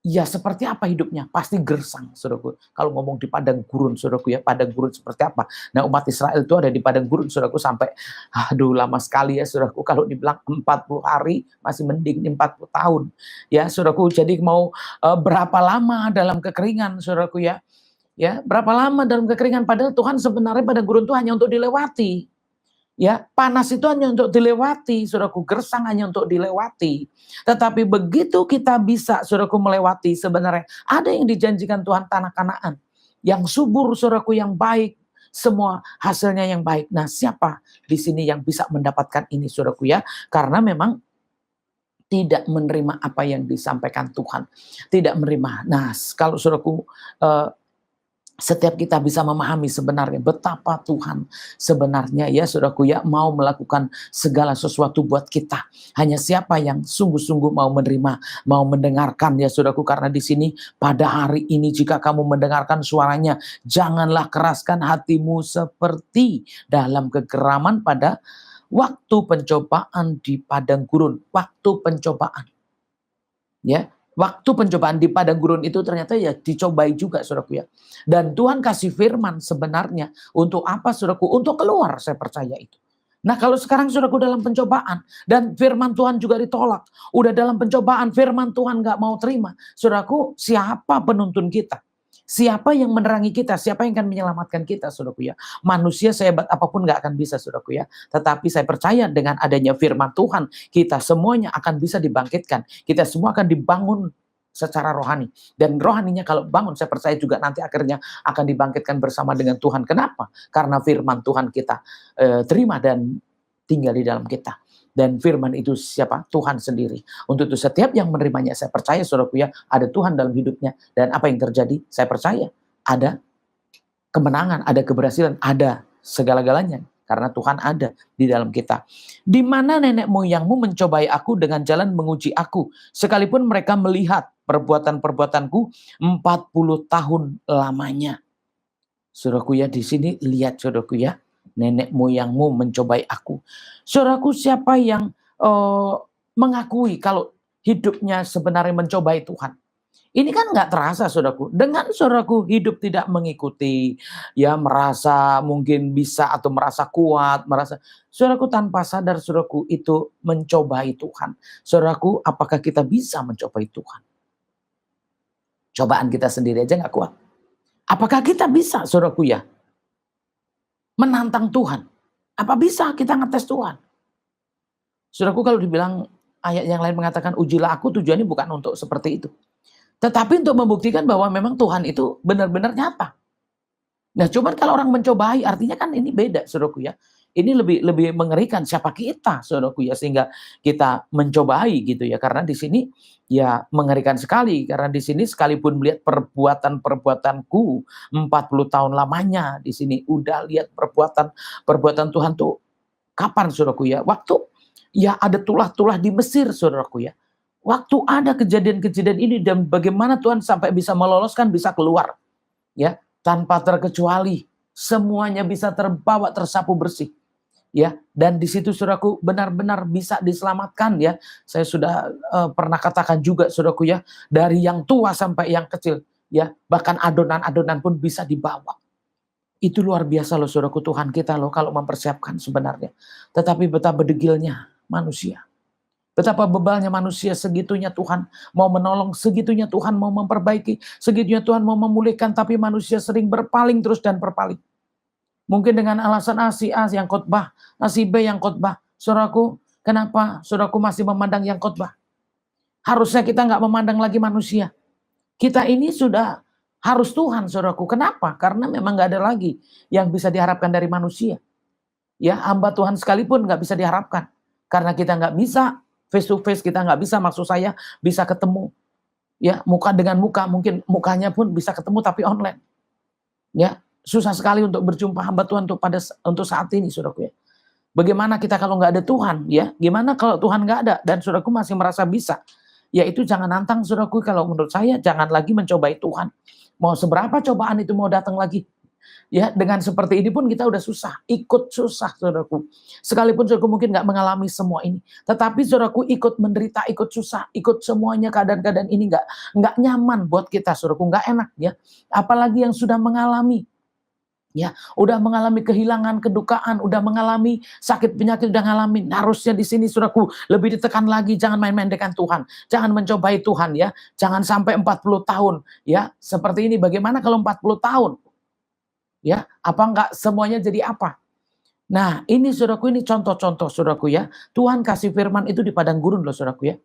ya seperti apa hidupnya? Pasti gersang, saudaraku. Kalau ngomong di padang gurun, saudaraku ya, padang gurun seperti apa? Nah, umat Israel itu ada di padang gurun, saudaraku, sampai, aduh lama sekali ya, saudaraku. Kalau dibilang 40 hari, masih mending 40 tahun. Ya, saudaraku, jadi mau berapa lama dalam kekeringan, saudaraku ya? Ya, berapa lama dalam kekeringan? Padahal Tuhan sebenarnya padang gurun itu hanya untuk dilewati. Ya, panas itu hanya untuk dilewati, saudaraku, gersang hanya untuk dilewati. Tetapi begitu kita bisa, saudaraku, melewati, sebenarnya ada yang dijanjikan Tuhan, tanah Kanaan yang subur, saudaraku, yang baik, semua hasilnya yang baik. Nah, siapa di sini yang bisa mendapatkan ini, saudaraku ya? Karena memang tidak menerima apa yang disampaikan Tuhan, tidak menerima. Nah, kalau saudaraku, setiap kita bisa memahami sebenarnya betapa Tuhan sebenarnya ya saudaraku ya mau melakukan segala sesuatu buat kita. Hanya siapa yang sungguh-sungguh mau menerima, mau mendengarkan ya saudaraku. Karena di sini pada hari ini jika kamu mendengarkan suaranya, janganlah keraskan hatimu seperti dalam kegeraman pada waktu pencobaan di padang gurun. Waktu pencobaan. Ya, Waktu pencobaan di padang gurun itu ternyata ya dicobai juga saudaraku ya. Dan Tuhan kasih firman sebenarnya untuk apa saudaraku? Untuk keluar, saya percaya itu. Nah kalau sekarang saudaraku dalam pencobaan dan firman Tuhan juga ditolak. Udah dalam pencobaan firman Tuhan gak mau terima. Saudaraku, siapa penuntun kita? Siapa yang menerangi kita? Siapa yang akan menyelamatkan kita saudaraku ya? Manusia sehebat apapun gak akan bisa saudaraku ya. Tetapi saya percaya dengan adanya firman Tuhan, kita semuanya akan bisa dibangkitkan. Kita semua akan dibangun secara rohani. Dan rohaninya kalau bangun, saya percaya juga nanti akhirnya akan dibangkitkan bersama dengan Tuhan. Kenapa? Karena firman Tuhan kita terima dan tinggal di dalam kita. Dan firman itu siapa? Tuhan sendiri. Untuk itu setiap yang menerimanya, saya percaya saudaraku ya, ada Tuhan dalam hidupnya. Dan apa yang terjadi? Saya percaya ada kemenangan, ada keberhasilan, ada segala-galanya. Karena Tuhan ada di dalam kita. Di mana nenek moyangmu mencobai aku dengan jalan menguji aku. Sekalipun mereka melihat perbuatan-perbuatanku 40 tahun lamanya. Saudaraku ya, di sini lihat saudaraku ya. Nenek moyangmu mencobai aku. Saudaraku, siapa yang mengakui kalau hidupnya sebenarnya mencobai Tuhan? Ini kan nggak terasa saudaraku. Dengan saudaraku hidup tidak mengikuti, ya merasa mungkin bisa atau merasa kuat, saudaraku tanpa sadar saudaraku itu mencobai Tuhan. Saudaraku, apakah kita bisa mencobai Tuhan? Cobaan kita sendiri aja nggak kuat. Apakah kita bisa saudaraku ya menantang Tuhan? Apa bisa kita ngetes Tuhan? Saudaraku, kalau dibilang ayat yang lain mengatakan ujilah aku, tujuannya bukan untuk seperti itu. Tetapi untuk membuktikan bahwa memang Tuhan itu benar-benar nyata. Nah, cuman kalau orang mencobai artinya kan ini beda saudaraku ya. Ini lebih mengerikan siapa kita saudaraku ya, sehingga kita mencobai gitu ya. Karena di sini ya mengerikan sekali, karena di sini sekalipun melihat perbuatan-perbuatanku 40 tahun lamanya, di sini udah lihat perbuatan Tuhan tuh kapan saudaraku ya? Waktu ya ada tulah-tulah di Mesir saudaraku ya. Waktu ada kejadian-kejadian ini dan bagaimana Tuhan sampai bisa meloloskan, bisa keluar ya tanpa terkecuali, semuanya bisa terbawa tersapu bersih. Ya, dan di situ saudaraku benar-benar bisa diselamatkan ya. Saya sudah pernah katakan juga saudaraku ya, dari yang tua sampai yang kecil ya, bahkan adonan-adonan pun bisa dibawa. Itu luar biasa loh saudaraku, Tuhan kita loh kalau mempersiapkan sebenarnya. Tetapi betapa degilnya manusia. Betapa bebalnya manusia, segitunya Tuhan mau menolong, segitunya Tuhan mau memperbaiki, segitunya Tuhan mau memulihkan, tapi manusia sering berpaling terus dan berpaling. Mungkin dengan alasan si A yang khotbah, si B yang khotbah. Saudaraku, kenapa saudaraku masih memandang yang khotbah? Harusnya kita nggak memandang lagi manusia. Kita ini sudah harus Tuhan, saudaraku. Kenapa? Karena memang nggak ada lagi yang bisa diharapkan dari manusia. Ya, hamba Tuhan sekalipun nggak bisa diharapkan. Karena kita nggak bisa face to face, kita nggak bisa, maksud saya bisa ketemu. Ya, muka dengan muka, mungkin mukanya pun bisa ketemu tapi online. Ya, susah sekali untuk berjumpa hamba Tuhan untuk saat ini, saudaraku ya. Bagaimana kita kalau nggak ada Tuhan, ya? Gimana kalau Tuhan nggak ada dan saudaraku masih merasa bisa? Ya itu jangan nantang saudaraku, kalau menurut saya jangan lagi mencobai Tuhan. Mau seberapa cobaan itu mau datang lagi. Ya, dengan seperti ini pun kita udah susah, ikut susah saudaraku. Sekalipun saudaraku mungkin nggak mengalami semua ini, tetapi saudaraku ikut menderita, ikut susah, ikut semuanya keadaan-keadaan ini nggak nyaman buat kita saudaraku, nggak enak ya. Apalagi yang sudah mengalami. Ya, udah mengalami kehilangan, kedukaan, udah mengalami sakit penyakit, udah ngalamin. Harusnya di sini saudaraku lebih ditekan lagi, jangan main-main dengan Tuhan. Jangan mencobai Tuhan ya. Jangan sampai 40 tahun ya. Seperti ini, bagaimana kalau 40 tahun? Ya, apa enggak semuanya jadi apa? Nah, ini saudaraku, ini contoh-contoh saudaraku ya. Tuhan kasih firman itu di padang gurun loh saudaraku ya.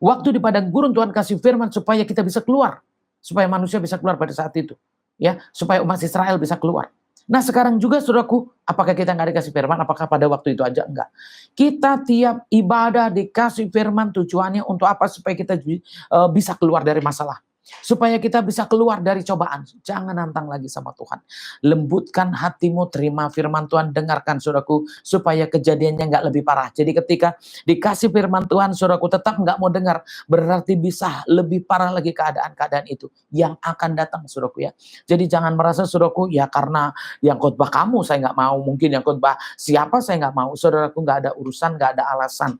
Waktu di padang gurun Tuhan kasih firman supaya kita bisa keluar. Supaya manusia bisa keluar pada saat itu. Ya, supaya umat Israel bisa keluar. Nah sekarang juga saudaraku, apakah kita nggak dikasih firman? Apakah pada waktu itu aja? Enggak. Kita tiap ibadah dikasih firman, tujuannya untuk apa? Supaya kita bisa keluar dari masalah. Supaya kita bisa keluar dari cobaan. Jangan nantang lagi sama Tuhan. Lembutkan hatimu, terima firman Tuhan, dengarkan saudaraku, supaya kejadiannya nggak lebih parah. Jadi ketika dikasih firman Tuhan, saudaraku tetap nggak mau dengar, berarti bisa lebih parah lagi keadaan-keadaan itu yang akan datang saudaraku ya. Jadi jangan merasa saudaraku, ya karena yang khotbah kamu saya nggak mau, mungkin yang khotbah siapa saya nggak mau. Saudaraku, nggak ada urusan, nggak ada alasan.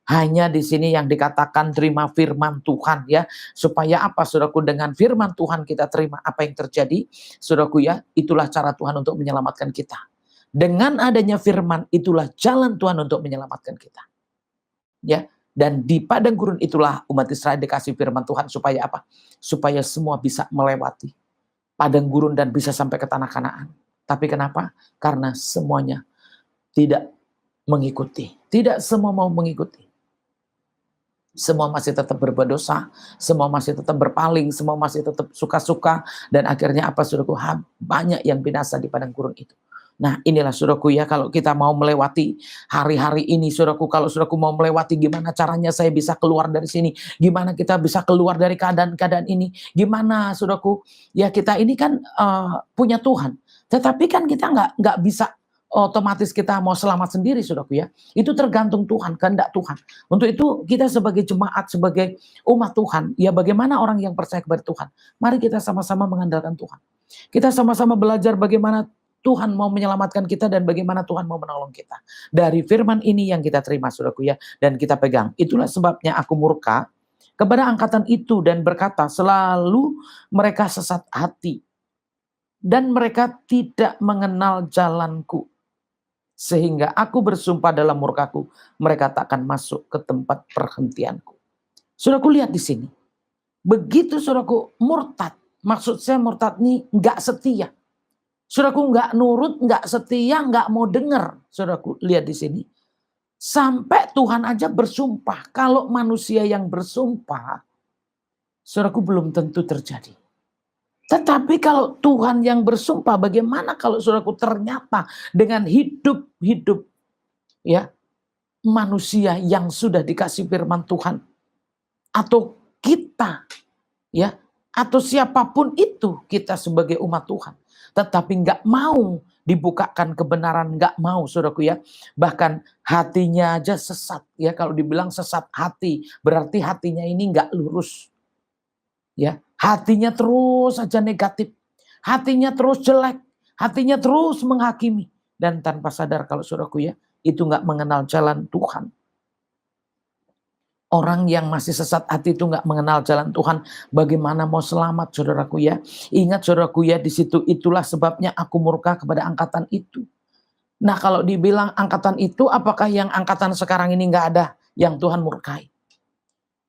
Hanya di sini yang dikatakan terima firman Tuhan ya. Supaya apa saudaraku, dengan firman Tuhan kita terima apa yang terjadi. Saudaraku ya, itulah cara Tuhan untuk menyelamatkan kita. Dengan adanya firman itulah jalan Tuhan untuk menyelamatkan kita. Ya, dan di padang gurun itulah umat Israel dikasih firman Tuhan supaya apa? Supaya semua bisa melewati padang gurun dan bisa sampai ke tanah Kanaan. Tapi kenapa? Karena semuanya tidak mengikuti. Tidak semua mau mengikuti. Semua masih tetap berbuat dosa, semua masih tetap berpaling, semua masih tetap suka-suka, dan akhirnya apa saudaraku? Banyak yang binasa di padang gurun itu. Nah inilah saudaraku ya, kalau kita mau melewati hari-hari ini saudaraku, kalau saudaraku mau melewati gimana caranya saya bisa keluar dari sini, gimana kita bisa keluar dari keadaan-keadaan ini, gimana saudaraku, ya kita ini kan punya Tuhan, tetapi kan kita nggak bisa otomatis kita mau selamat sendiri saudaraku ya. Itu tergantung Tuhan, kehendak Tuhan. Untuk itu kita sebagai jemaat, sebagai umat Tuhan, ya bagaimana orang yang percaya kepada Tuhan. Mari kita sama-sama mengandalkan Tuhan. Kita sama-sama belajar bagaimana Tuhan mau menyelamatkan kita dan bagaimana Tuhan mau menolong kita. Dari firman ini yang kita terima saudaraku ya, dan kita pegang. Itulah sebabnya aku murka kepada angkatan itu dan berkata, selalu mereka sesat hati dan mereka tidak mengenal jalanku. Sehingga aku bersumpah dalam murkaku, mereka tak akan masuk ke tempat perhentianku. Saudaraku lihat di sini. Begitu saudaraku murtad, maksud saya murtad ini nggak setia. Saudaraku nggak nurut, nggak setia, nggak mau dengar. Saudaraku lihat di sini. Sampai Tuhan aja bersumpah. Kalau manusia yang bersumpah, saudaraku belum tentu terjadi. Tetapi kalau Tuhan yang bersumpah, bagaimana kalau saudaraku ternyata dengan hidup ya manusia yang sudah dikasih firman Tuhan, atau kita ya, atau siapapun itu kita sebagai umat Tuhan, tetapi nggak mau dibukakan kebenaran, nggak mau saudaraku ya, bahkan hatinya aja sesat ya. Kalau dibilang sesat hati, berarti hatinya ini nggak lurus. Ya, hatinya terus saja negatif, hatinya terus jelek, hatinya terus menghakimi, dan tanpa sadar kalau saudaraku ya, itu nggak mengenal jalan Tuhan. Orang yang masih sesat hati itu nggak mengenal jalan Tuhan, bagaimana mau selamat saudaraku ya? Ingat saudaraku ya, di situ itulah sebabnya aku murka kepada angkatan itu. Nah kalau dibilang angkatan itu, apakah yang angkatan sekarang ini nggak ada yang Tuhan murkai?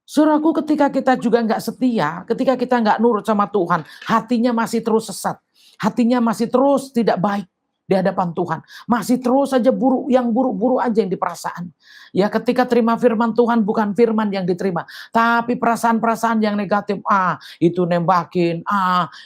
Saudaraku, ketika kita juga nggak setia, ketika kita nggak nurut sama Tuhan, hatinya masih terus sesat, hatinya masih terus tidak baik di hadapan Tuhan, masih terus saja yang buruk-buruk aja yang di perasaan. Ya ketika terima firman Tuhan, bukan firman yang diterima, tapi perasaan-perasaan yang negatif. Itu nembakin,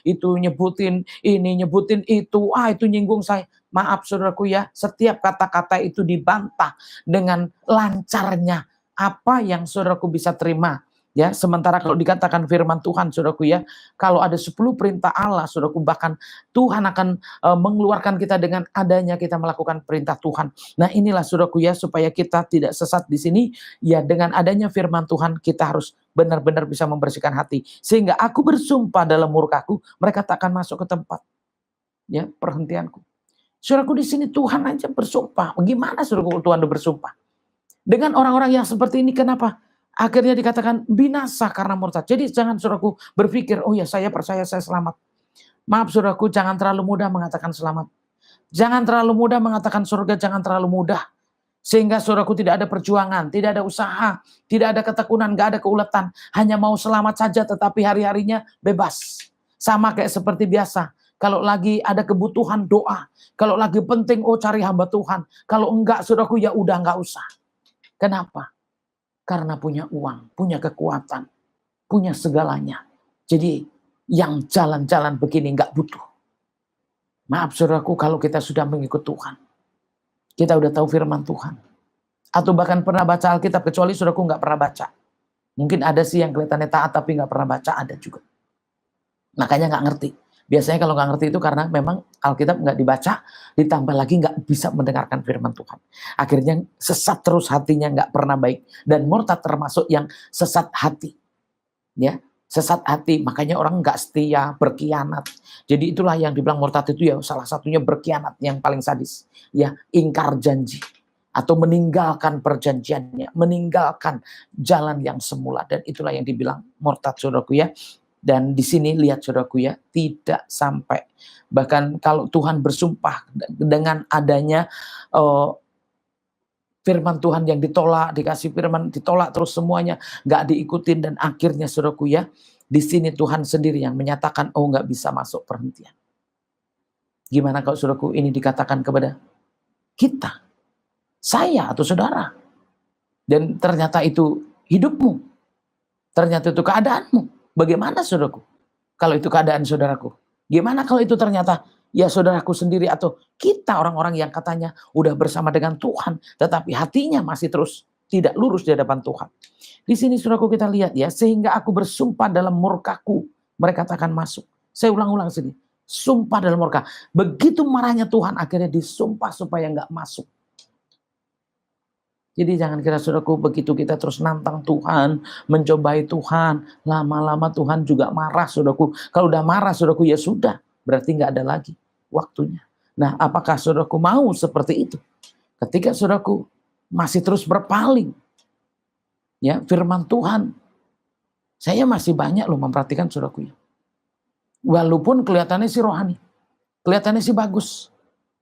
itu nyebutin ini, nyebutin itu, itu nyinggung saya. Maaf saudaraku ya, setiap kata-kata itu dibantah dengan lancarnya apa yang saudaraku bisa terima. Ya, sementara kalau dikatakan firman Tuhan saudaraku ya, kalau ada 10 perintah Allah saudaraku, bahkan Tuhan akan mengeluarkan kita dengan adanya kita melakukan perintah Tuhan. Nah inilah saudaraku ya, supaya kita tidak sesat di sini ya, dengan adanya firman Tuhan kita harus benar-benar bisa membersihkan hati, sehingga aku bersumpah dalam murkaku, mereka tak akan masuk ke tempat ya perhentianku. Saudaraku, di sini Tuhan aja bersumpah. Bagaimana saudaraku Tuhan bersumpah? Dengan orang-orang yang seperti ini, kenapa? Akhirnya dikatakan binasa karena murtad. Jadi jangan saudaraku berpikir, oh ya saya percaya saya selamat. Maaf saudaraku, jangan terlalu mudah mengatakan selamat. Jangan terlalu mudah mengatakan surga, jangan terlalu mudah. Sehingga saudaraku tidak ada perjuangan, tidak ada usaha, tidak ada ketekunan, gak ada keuletan. Hanya mau selamat saja tetapi hari-harinya bebas. Sama kayak seperti biasa. Kalau lagi ada kebutuhan doa. Kalau lagi penting cari hamba Tuhan. Kalau enggak saudaraku ya udah enggak usah. Kenapa? Karena punya uang, punya kekuatan, punya segalanya. Jadi yang jalan-jalan begini nggak butuh. Maaf saudaraku, kalau kita sudah mengikut Tuhan, kita udah tahu firman Tuhan, atau bahkan pernah baca Alkitab, kecuali saudaraku nggak pernah baca. Mungkin ada sih yang kelihatannya taat tapi nggak pernah baca, ada juga. Makanya nggak ngerti. Biasanya kalau nggak ngerti itu karena memang Alkitab nggak dibaca, ditambah lagi nggak bisa mendengarkan firman Tuhan. Akhirnya sesat terus hatinya, nggak pernah baik. Dan murtad termasuk yang sesat hati. Ya, sesat hati, makanya orang nggak setia, berkhianat. Jadi itulah yang dibilang murtad itu ya, salah satunya berkhianat yang paling sadis. Ya, ingkar janji. atau meninggalkan perjanjiannya, meninggalkan jalan yang semula, dan itulah yang dibilang murtad, saudaraku ya. Dan di sini lihat saudaraku ya, tidak sampai, bahkan kalau Tuhan bersumpah dengan adanya firman Tuhan yang ditolak, dikasih firman ditolak terus semuanya nggak diikutin, dan akhirnya saudaraku ya, di sini Tuhan sendiri yang menyatakan nggak bisa masuk perhentian. Gimana kalau saudaraku ini dikatakan kepada kita, saya atau saudara, dan ternyata itu hidupmu, ternyata itu keadaanmu? Bagaimana saudaraku kalau itu keadaan saudaraku? Gimana kalau itu ternyata ya saudaraku sendiri atau kita orang-orang yang katanya udah bersama dengan Tuhan, tetapi hatinya masih terus tidak lurus di hadapan Tuhan? Di sini saudaraku kita lihat ya, sehingga aku bersumpah dalam murkaku, mereka tak akan masuk. Saya ulang-ulang sini, sumpah dalam murka. Begitu marahnya Tuhan, akhirnya disumpah supaya nggak masuk. Jadi jangan kira saudaraku begitu kita terus nantang Tuhan, mencobai Tuhan, lama-lama Tuhan juga marah saudaraku. Kalau udah marah saudaraku ya sudah, berarti nggak ada lagi waktunya. Nah, apakah saudaraku mau seperti itu? Ketika saudaraku masih terus berpaling, ya firman Tuhan, saya masih banyak loh memperhatikan saudaraku ya. Walaupun kelihatannya sih rohani, kelihatannya sih bagus,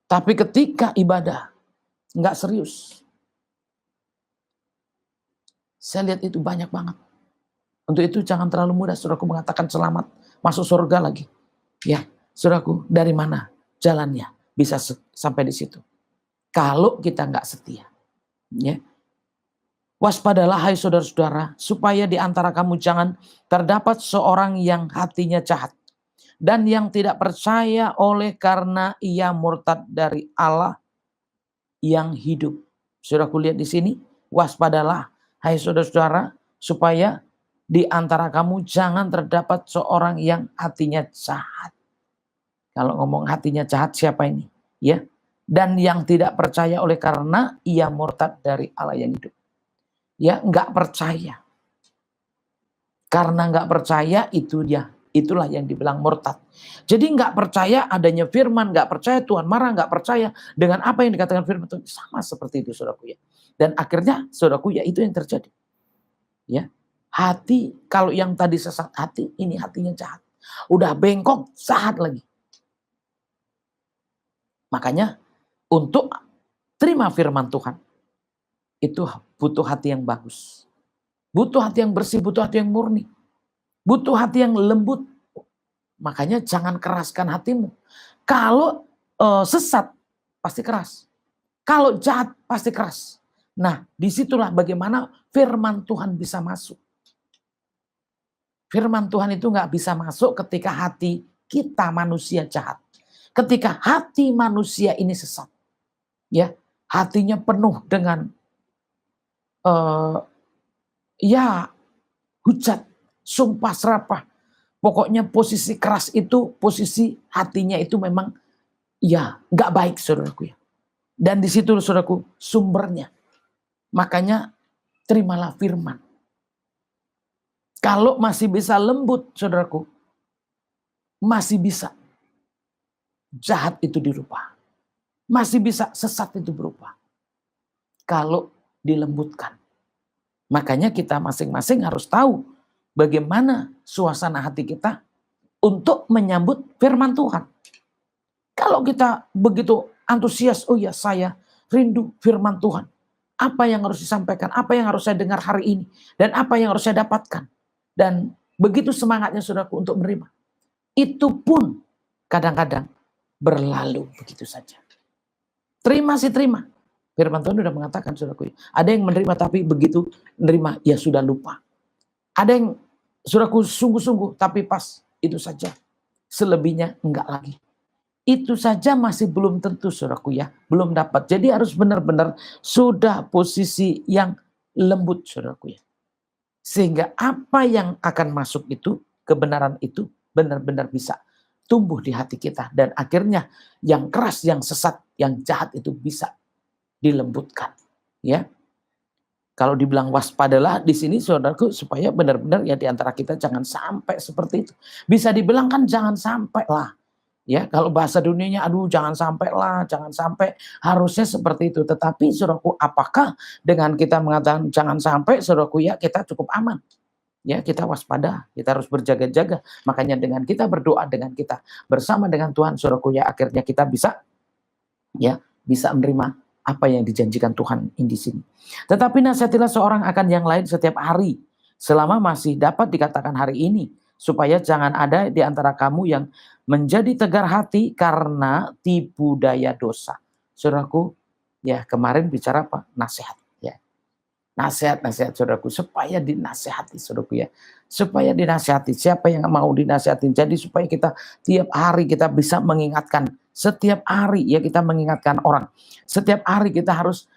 tapi ketika ibadah nggak serius. Saya lihat itu banyak banget. Untuk itu jangan terlalu mudah saudaraku mengatakan selamat, masuk surga lagi. Ya, saudaraku, dari mana jalannya bisa sampai di situ? Kalau kita nggak setia. Ya. Waspadalah hai saudara-saudara, supaya di antara kamu jangan terdapat seorang yang hatinya jahat dan yang tidak percaya oleh karena ia murtad dari Allah yang hidup. Saudaraku lihat di sini, waspadalah hai saudara-saudara, supaya di antara kamu jangan terdapat seorang yang hatinya jahat. Kalau ngomong hatinya jahat siapa ini? Ya, dan yang tidak percaya oleh karena ia murtad dari Allah yang hidup. Ya, nggak percaya. Karena nggak percaya itu dia, itulah yang dibilang murtad. Jadi nggak percaya adanya firman, nggak percaya Tuhan marah, nggak percaya dengan apa yang dikatakan firman Tuhan, sama seperti itu saudaraku ya. Dan akhirnya saudaraku ya itu yang terjadi. Ya, hati kalau yang tadi sesat hati, ini hatinya jahat. Udah bengkok, jahat lagi. Makanya untuk terima firman Tuhan itu butuh hati yang bagus. Butuh hati yang bersih, butuh hati yang murni. Butuh hati yang lembut. Makanya jangan keraskan hatimu. Kalau sesat pasti keras. Kalau jahat pasti keras. Nah, disitulah bagaimana firman Tuhan bisa masuk. Firman Tuhan itu nggak bisa masuk ketika hati kita manusia jahat. Ketika hati manusia ini sesat. Ya, hatinya penuh dengan hujat, sumpah serapah. Pokoknya posisi keras itu, posisi hatinya itu memang ya nggak baik saudaraku ya. Dan di situ saudaraku sumbernya. Makanya terimalah firman. Kalau masih bisa lembut saudaraku, masih bisa jahat itu dirubah. Masih bisa sesat itu berubah. Kalau dilembutkan. Makanya kita masing-masing harus tahu bagaimana suasana hati kita untuk menyambut firman Tuhan. Kalau kita begitu antusias, oh ya saya rindu firman Tuhan. Apa yang harus disampaikan, apa yang harus saya dengar hari ini, dan apa yang harus saya dapatkan. Dan begitu semangatnya saudaraku untuk menerima. Itu pun kadang-kadang berlalu begitu saja. Terima sih terima. Firman Tuhan sudah mengatakan saudaraku. Ada yang menerima tapi begitu menerima ya sudah lupa. Ada yang saudaraku sungguh-sungguh tapi pas itu saja. Selebihnya enggak lagi. Itu saja masih belum tentu saudaraku ya. Belum dapat. Jadi harus benar-benar sudah posisi yang lembut saudaraku ya. Sehingga apa yang akan masuk itu, kebenaran itu benar-benar bisa tumbuh di hati kita. Dan akhirnya yang keras, yang sesat, yang jahat itu bisa dilembutkan. Ya. Kalau dibilang waspadalah di sini saudaraku supaya benar-benar ya di antara kita jangan sampai seperti itu. Bisa dibilang kan jangan sampai lah. Ya, kalau bahasa dunianya, aduh jangan sampai lah, jangan sampai, harusnya seperti itu. Tetapi saudaraku, apakah dengan kita mengatakan jangan sampai, saudaraku ya, kita cukup aman? Ya, kita waspada, kita harus berjaga-jaga. Makanya dengan kita berdoa, dengan kita bersama dengan Tuhan, saudaraku ya, akhirnya kita bisa menerima apa yang dijanjikan Tuhan di sini. Tetapi nasihatilah seorang akan yang lain setiap hari, selama masih dapat dikatakan hari ini, supaya jangan ada di antara kamu yang menjadi tegar hati karena tipu daya dosa. Saudaraku, ya kemarin bicara apa? Nasihat. Ya. Nasihat saudaraku, supaya dinasihati saudaraku ya. Supaya dinasihati, siapa yang mau dinasihati? Jadi supaya kita tiap hari kita bisa mengingatkan, setiap hari ya kita mengingatkan orang. Setiap hari kita harus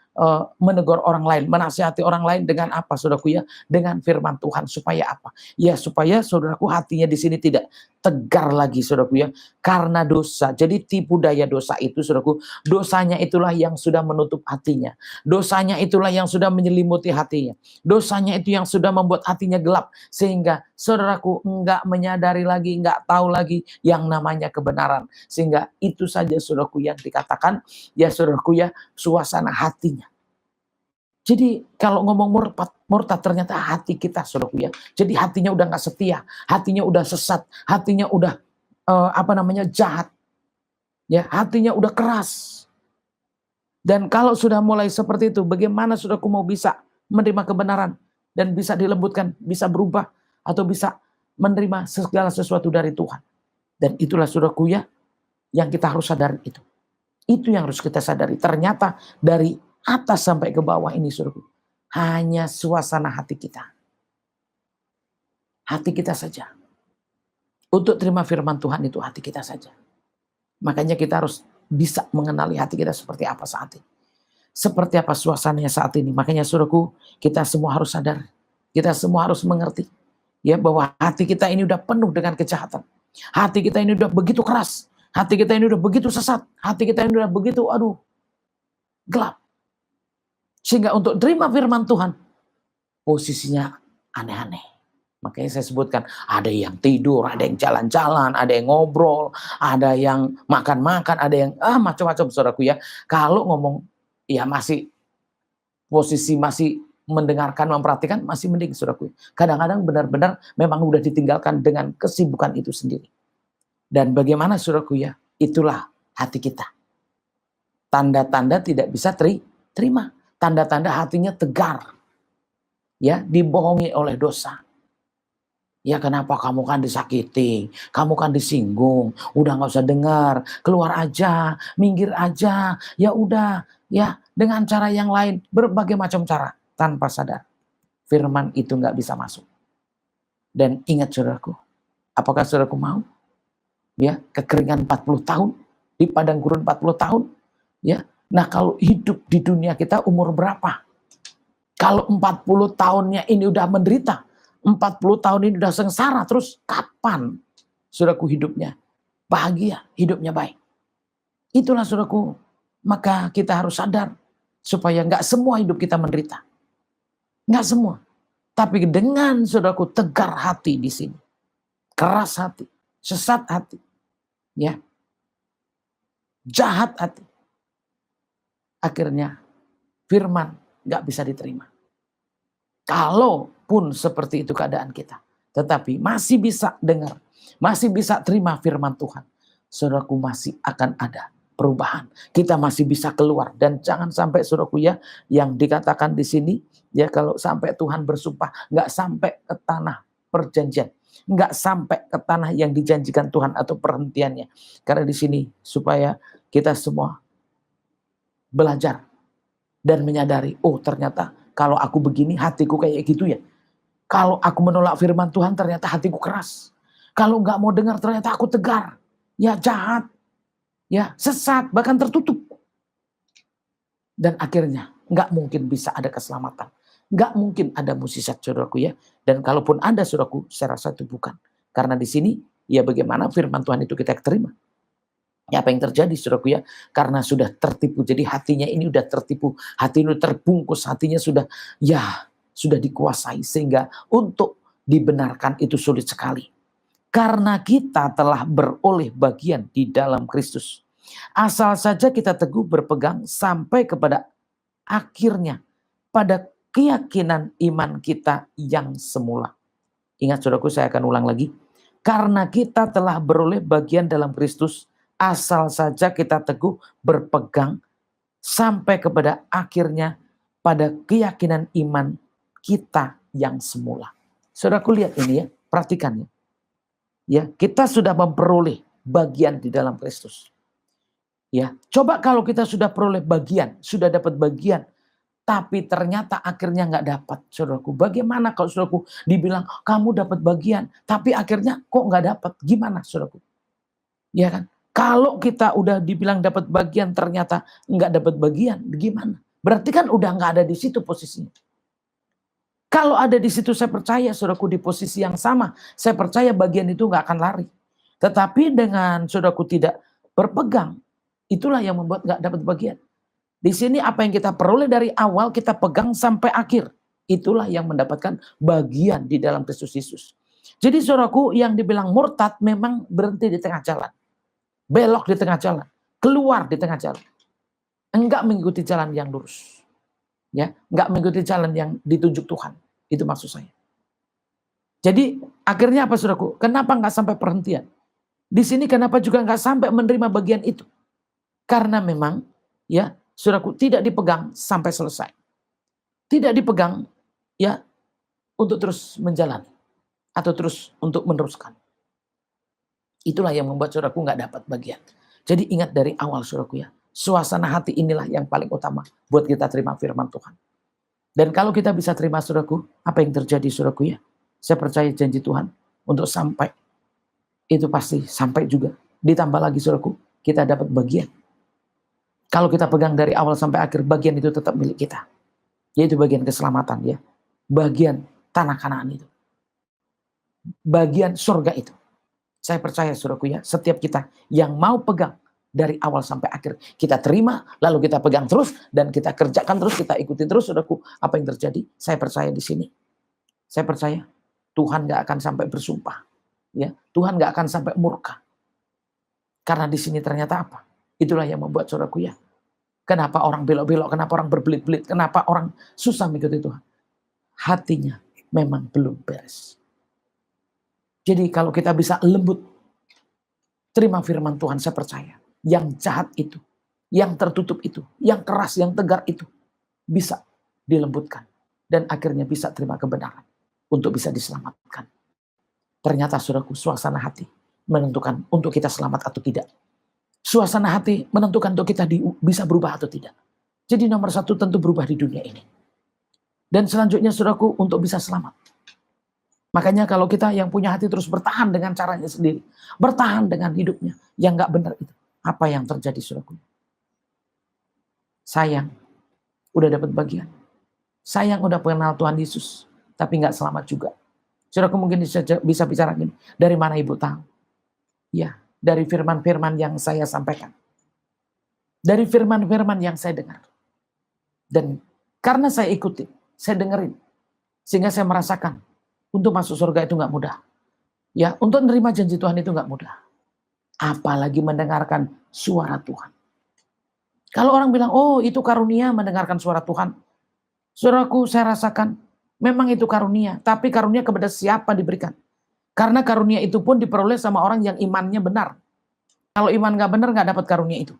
menegur orang lain, menasihati orang lain dengan apa saudaraku ya? Dengan firman Tuhan. Supaya apa? Ya supaya saudaraku hatinya di sini tidak tegar lagi saudaraku ya. Karena dosa. Jadi tipu daya dosa itu saudaraku, dosanya itulah yang sudah menutup hatinya. Dosanya itulah yang sudah menyelimuti hatinya. Dosanya itu yang sudah membuat hatinya gelap. Sehingga saudaraku enggak menyadari lagi, enggak tahu lagi yang namanya kebenaran. Sehingga itu saja saudaraku yang dikatakan, ya saudaraku ya, suasana hatinya. Jadi kalau ngomong murtad ternyata hati kita saudaraku ya. Jadi hatinya udah enggak setia, hatinya udah sesat, hatinya udah jahat. Ya, hatinya udah keras. Dan kalau sudah mulai seperti itu, bagaimana saudaraku mau bisa menerima kebenaran dan bisa dilembutkan, bisa berubah atau bisa menerima segala sesuatu dari Tuhan. Dan itulah saudaraku ya, yang kita harus sadari itu. Itu yang harus kita sadari. Ternyata dari atas sampai ke bawah ini saudaraku, hanya suasana hati kita. Hati kita saja. Untuk terima firman Tuhan itu hati kita saja. Makanya kita harus bisa mengenali hati kita seperti apa saat ini. Seperti apa suasananya saat ini. Makanya saudaraku, kita semua harus sadar. Kita semua harus mengerti. Ya, bahwa hati kita ini udah penuh dengan kejahatan. Hati kita ini udah begitu keras. Hati kita ini udah begitu sesat. Hati kita ini udah begitu, gelap. Sehingga untuk terima firman Tuhan, posisinya aneh-aneh. Makanya saya sebutkan, ada yang tidur, ada yang jalan-jalan, ada yang ngobrol, ada yang makan-makan, ada yang macam-macam saudaraku ya. Kalau ngomong ya masih posisi masih mendengarkan, memperhatikan masih mending saudaraku. Kadang-kadang benar-benar memang udah ditinggalkan dengan kesibukan itu sendiri. Dan bagaimana saudaraku ya, itulah hati kita. Tanda-tanda tidak bisa terima. Tanda-tanda hatinya tegar. Ya, dibohongi oleh dosa. Ya kenapa kamu kan disakiti, kamu kan disinggung, udah gak usah dengar, keluar aja, minggir aja, ya udah, ya dengan cara yang lain, berbagai macam cara, tanpa sadar. Firman itu gak bisa masuk. Dan ingat saudaraku, apakah saudaraku mau? Ya, kekeringan 40 tahun, di padang gurun 40 tahun, ya. Nah kalau hidup di dunia kita umur berapa? Kalau 40 tahunnya ini udah menderita, 40 tahun ini udah sengsara, terus kapan saudaraku hidupnya bahagia, hidupnya baik? Itulah saudaraku, maka kita harus sadar supaya nggak semua hidup kita menderita. Nggak semua. Tapi dengan saudaraku tegar hati di sini, keras hati, sesat hati, ya, jahat hati, akhirnya firman nggak bisa diterima. Kalaupun seperti itu keadaan kita, tetapi masih bisa dengar, masih bisa terima firman Tuhan, saudaraku masih akan ada perubahan. Kita masih bisa keluar. Dan jangan sampai saudaraku ya, yang dikatakan di sini, ya kalau sampai Tuhan bersumpah, nggak sampai ke tanah perjanjian, nggak sampai ke tanah yang dijanjikan Tuhan atau perhentiannya. Karena di sini supaya kita semua belajar dan menyadari, oh ternyata kalau aku begini hatiku kayak gitu ya. Kalau aku menolak firman Tuhan ternyata hatiku keras. Kalau nggak mau dengar ternyata aku tegar. Ya jahat. Ya sesat, bahkan tertutup. Dan akhirnya nggak mungkin bisa ada keselamatan. Nggak mungkin ada mukjizat saudaraku ya. Dan kalaupun ada saudaraku, saya rasa itu bukan. Karena di sini ya bagaimana firman Tuhan itu kita terima. Ya, apa yang terjadi saudaraku ya? Karena sudah tertipu. Jadi hatinya ini udah tertipu. Hati ini terbungkus. Hatinya sudah dikuasai. Sehingga untuk dibenarkan itu sulit sekali. karena kita telah beroleh bagian di dalam Kristus. Asal saja kita teguh berpegang sampai kepada akhirnya, pada keyakinan iman kita yang semula. Ingat saudaraku, saya akan ulang lagi. Karena kita telah beroleh bagian dalam Kristus, asal saja kita teguh berpegang sampai kepada akhirnya, pada keyakinan iman kita yang semula. Saudaraku, lihat ini ya, perhatikan ya. Ya, kita sudah memperoleh bagian di dalam Kristus. Ya, coba kalau kita sudah peroleh bagian, sudah dapat bagian, tapi ternyata akhirnya nggak dapat, saudaraku. Bagaimana kalau saudaraku dibilang kamu dapat bagian, tapi akhirnya kok nggak dapat? Gimana, saudaraku? Ya kan? Kalau kita udah dibilang dapat bagian, ternyata nggak dapat bagian, gimana? Berarti kan udah nggak ada di situ posisinya. Kalau ada di situ, saya percaya saudaraku di posisi yang sama, saya percaya bagian itu nggak akan lari. Tetapi dengan saudaraku tidak berpegang, itulah yang membuat nggak dapat bagian. Di sini apa yang kita peroleh dari awal kita pegang sampai akhir, itulah yang mendapatkan bagian di dalam Kristus Yesus. Jadi saudaraku, yang dibilang murtad memang berhenti di tengah jalan, belok di tengah jalan, keluar di tengah jalan, enggak mengikuti jalan yang lurus. Ya, nggak mengikuti jalan yang ditunjuk Tuhan, itu maksud saya. Jadi akhirnya apa saudaraku? Kenapa nggak sampai perhentian? Di sini kenapa juga nggak sampai menerima bagian itu? Karena memang ya saudaraku tidak dipegang sampai selesai, tidak dipegang ya untuk terus menjalani atau terus untuk meneruskan. Itulah yang membuat saudaraku nggak dapat bagian. Jadi ingat dari awal saudaraku ya. Suasana hati inilah yang paling utama buat kita terima firman Tuhan. Dan kalau kita bisa terima saudaraku, apa yang terjadi saudaraku ya? Saya percaya janji Tuhan untuk sampai, itu pasti sampai juga. Ditambah lagi saudaraku, kita dapat bagian. Kalau kita pegang dari awal sampai akhir, bagian itu tetap milik kita. Yaitu bagian keselamatan ya. Bagian tanah Kanaan itu. Bagian surga itu. Saya percaya saudaraku ya, setiap kita yang mau pegang dari awal sampai akhir, kita terima, lalu kita pegang terus, dan kita kerjakan terus, kita ikutin terus, saudaraku, apa yang terjadi? Saya percaya di sini. Saya percaya Tuhan gak akan sampai bersumpah. Ya, Tuhan gak akan sampai murka. Karena di sini ternyata apa? Itulah yang membuat saudaraku ya. Kenapa orang belok-belok, kenapa orang berbelit-belit, kenapa orang susah mengikuti Tuhan? Hatinya memang belum beres. Jadi kalau kita bisa lembut, terima firman Tuhan, saya percaya. Yang jahat itu, yang tertutup itu, yang keras, yang tegar itu bisa dilembutkan dan akhirnya bisa terima kebenaran untuk bisa diselamatkan. Ternyata saudaraku, suasana hati menentukan untuk kita selamat atau tidak. Suasana hati menentukan untuk kita bisa berubah atau tidak. Jadi nomor satu tentu berubah di dunia ini. Dan selanjutnya saudaraku untuk bisa selamat. Makanya kalau kita yang punya hati terus bertahan dengan caranya sendiri, bertahan dengan hidupnya yang gak benar itu. Apa yang terjadi saudaraku? Sayang, udah dapat bagian. Sayang udah kenal Tuhan Yesus, tapi nggak selamat juga. Saudaraku mungkin bisa bicara gini, dari mana ibu tahu? Ya, dari firman-firman yang saya sampaikan. Dari firman-firman yang saya dengar. Dan karena saya ikuti, saya dengerin, sehingga saya merasakan untuk masuk surga itu nggak mudah. Ya, untuk menerima janji Tuhan itu nggak mudah. Apalagi mendengarkan suara Tuhan. Kalau orang bilang, oh itu karunia mendengarkan suara Tuhan. Saudaraku, saya rasakan memang itu karunia. Tapi karunia kepada siapa diberikan? Karena karunia itu pun diperoleh sama orang yang imannya benar. Kalau iman gak benar gak dapat karunia itu.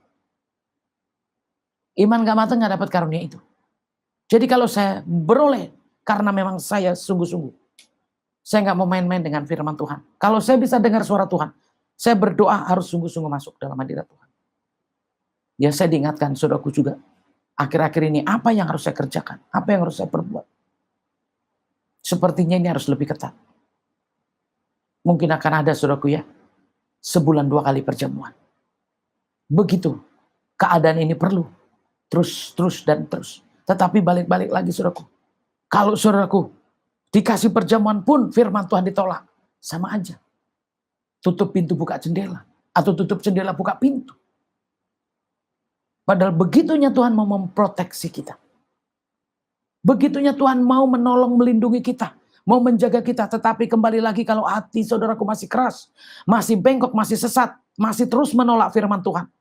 Iman gak matang gak dapat karunia itu. Jadi kalau saya beroleh, karena memang saya sungguh-sungguh. Saya gak mau main-main dengan firman Tuhan. Kalau saya bisa dengar suara Tuhan, saya berdoa harus sungguh-sungguh masuk dalam hadirat Tuhan. Ya saya diingatkan saudaraku juga. Akhir-akhir ini apa yang harus saya kerjakan? Apa yang harus saya perbuat? Sepertinya ini harus lebih ketat. Mungkin akan ada saudaraku ya. Sebulan 2 kali perjamuan. Begitu. Keadaan ini perlu. Terus dan terus. Tetapi balik-balik lagi saudaraku. Kalau saudaraku dikasih perjamuan pun firman Tuhan ditolak. Sama aja. Tutup pintu buka jendela. Atau tutup jendela buka pintu. Padahal begitunya Tuhan mau memproteksi kita. Begitunya Tuhan mau menolong melindungi kita. mau menjaga kita. Tetapi kembali lagi kalau hati saudaraku masih keras, masih bengkok, masih sesat, masih terus menolak firman Tuhan,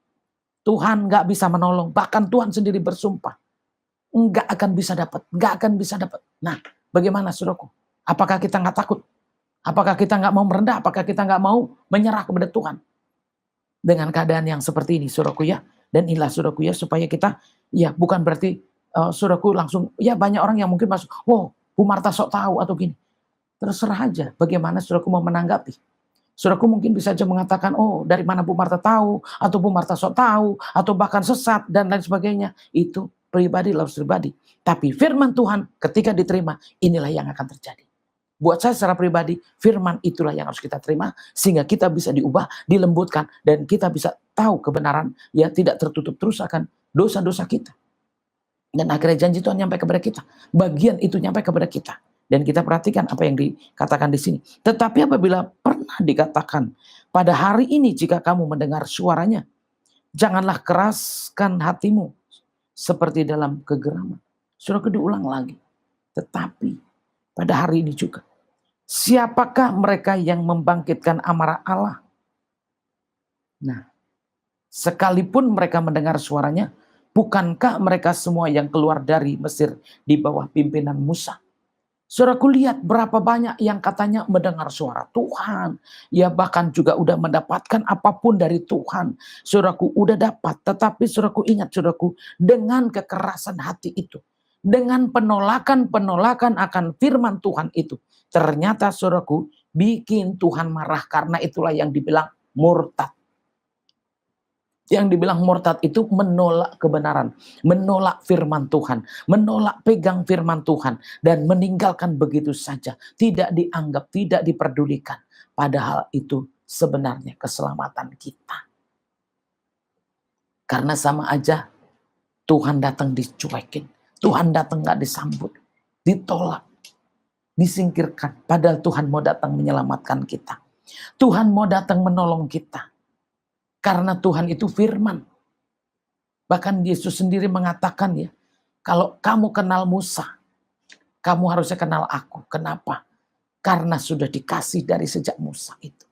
Tuhan gak bisa menolong. Bahkan Tuhan sendiri bersumpah, nggak akan bisa dapat, nggak akan bisa dapat. Nah, bagaimana saudaraku? Apakah kita nggak takut? Apakah kita nggak mau merendah? Apakah kita nggak mau menyerah kepada Tuhan? Dengan keadaan yang seperti ini, saudaraku ya. Dan inilah saudaraku ya, supaya kita, ya bukan berarti saudaraku langsung, ya banyak orang yang mungkin masuk, oh Bu Marta sok tahu atau gini. Terserah aja bagaimana saudaraku mau menanggapi. Saudaraku mungkin bisa aja mengatakan, oh dari mana Bu Marta tahu, atau Bu Marta sok tahu, atau bahkan sesat, dan lain sebagainya. Itu pribadi lalu pribadi. Tapi firman Tuhan ketika diterima, inilah yang akan terjadi. Buat saya secara pribadi, firman itulah yang harus kita terima, sehingga kita bisa diubah, dilembutkan, dan kita bisa tahu kebenaran, ya tidak tertutup terus akan dosa-dosa kita. Dan akhirnya janji Tuhan nyampe kepada kita. Bagian itu nyampe kepada kita. Dan kita perhatikan apa yang dikatakan di sini. Tetapi apabila pernah dikatakan, pada hari ini jika kamu mendengar suaranya, janganlah keraskan hatimu seperti dalam kegeraman. Sudah diulang lagi. Tetapi pada hari ini juga, siapakah mereka yang membangkitkan amarah Allah? Nah, sekalipun mereka mendengar suaranya, bukankah mereka semua yang keluar dari Mesir di bawah pimpinan Musa? Saudaraku, lihat berapa banyak yang katanya mendengar suara Tuhan. Ya bahkan juga udah mendapatkan apapun dari Tuhan. Saudaraku udah dapat, tetapi saudaraku ingat saudaraku, dengan kekerasan hati itu, dengan penolakan akan firman Tuhan itu, ternyata saudaraku bikin Tuhan marah, karena itulah yang dibilang murtad. Yang dibilang murtad itu menolak kebenaran, menolak firman Tuhan, menolak pegang firman Tuhan, dan meninggalkan begitu saja. Tidak dianggap, tidak diperdulikan. Padahal itu sebenarnya keselamatan kita. Karena sama aja Tuhan datang dicuekin, Tuhan datang gak disambut, ditolak, disingkirkan. Padahal Tuhan mau datang menyelamatkan kita. Tuhan mau datang menolong kita. Karena Tuhan itu firman. Bahkan Yesus sendiri mengatakan ya, kalau kamu kenal Musa, kamu harusnya kenal aku. Kenapa? Karena sudah dikasih dari sejak Musa itu.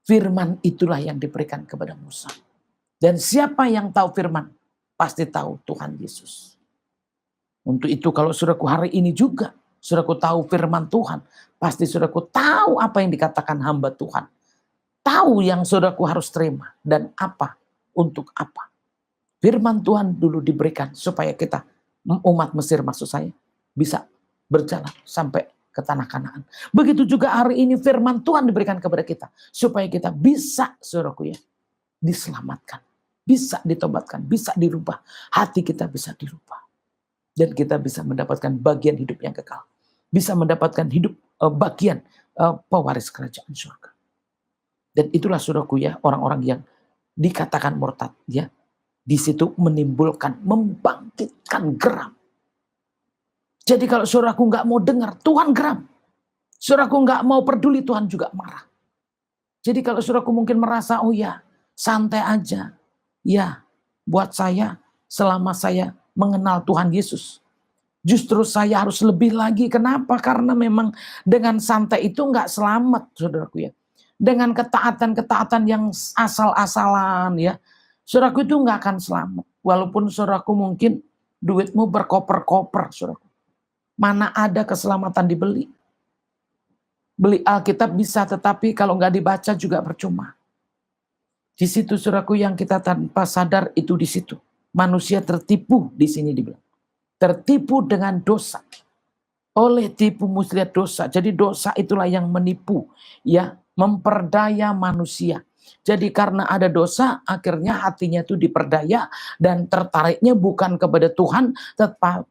Firman itulah yang diberikan kepada Musa. Dan siapa yang tahu firman, pasti tahu Tuhan Yesus. Untuk itu kalau saudaraku hari ini juga, saudaraku tahu firman Tuhan, pasti saudaraku tahu apa yang dikatakan hamba Tuhan. Tahu yang saudaraku harus terima dan apa, untuk apa. Firman Tuhan dulu diberikan supaya kita, umat Mesir maksud saya, bisa berjalan sampai ke tanah Kanaan. Begitu juga hari ini firman Tuhan diberikan kepada kita supaya kita bisa, saudaraku ya, diselamatkan, bisa ditobatkan, bisa dirubah. Hati kita bisa dirubah. Dan kita bisa mendapatkan bagian hidup yang kekal. Bisa mendapatkan hidup bagian pewaris kerajaan surga. Dan itulah saudaraku ya, orang-orang yang dikatakan murtad ya, di situ menimbulkan, membangkitkan geram. Jadi kalau saudaraku nggak mau dengar, Tuhan geram. Saudaraku nggak mau peduli, Tuhan juga marah. Jadi kalau saudaraku mungkin merasa, oh ya santai aja, ya buat saya selama saya mengenal Tuhan Yesus, justru saya harus lebih lagi. Kenapa? Karena memang dengan santai itu nggak selamat, saudaraku ya. Dengan ketaatan-ketaatan yang asal-asalan ya, saudaraku itu nggak akan selamat. Walaupun saudaraku mungkin duitmu berkoper-koper, saudaraku. Mana ada keselamatan dibeli. Beli Alkitab bisa, tetapi kalau nggak dibaca juga percuma. Di situ saudaraku yang kita tanpa sadar itu di situ. Manusia tertipu di sini dibilang. Tertipu dengan dosa. Oleh tipu muslihat dosa. Jadi dosa itulah yang menipu, ya, memperdaya manusia. Jadi karena ada dosa, akhirnya hatinya itu diperdaya dan tertariknya bukan kepada Tuhan,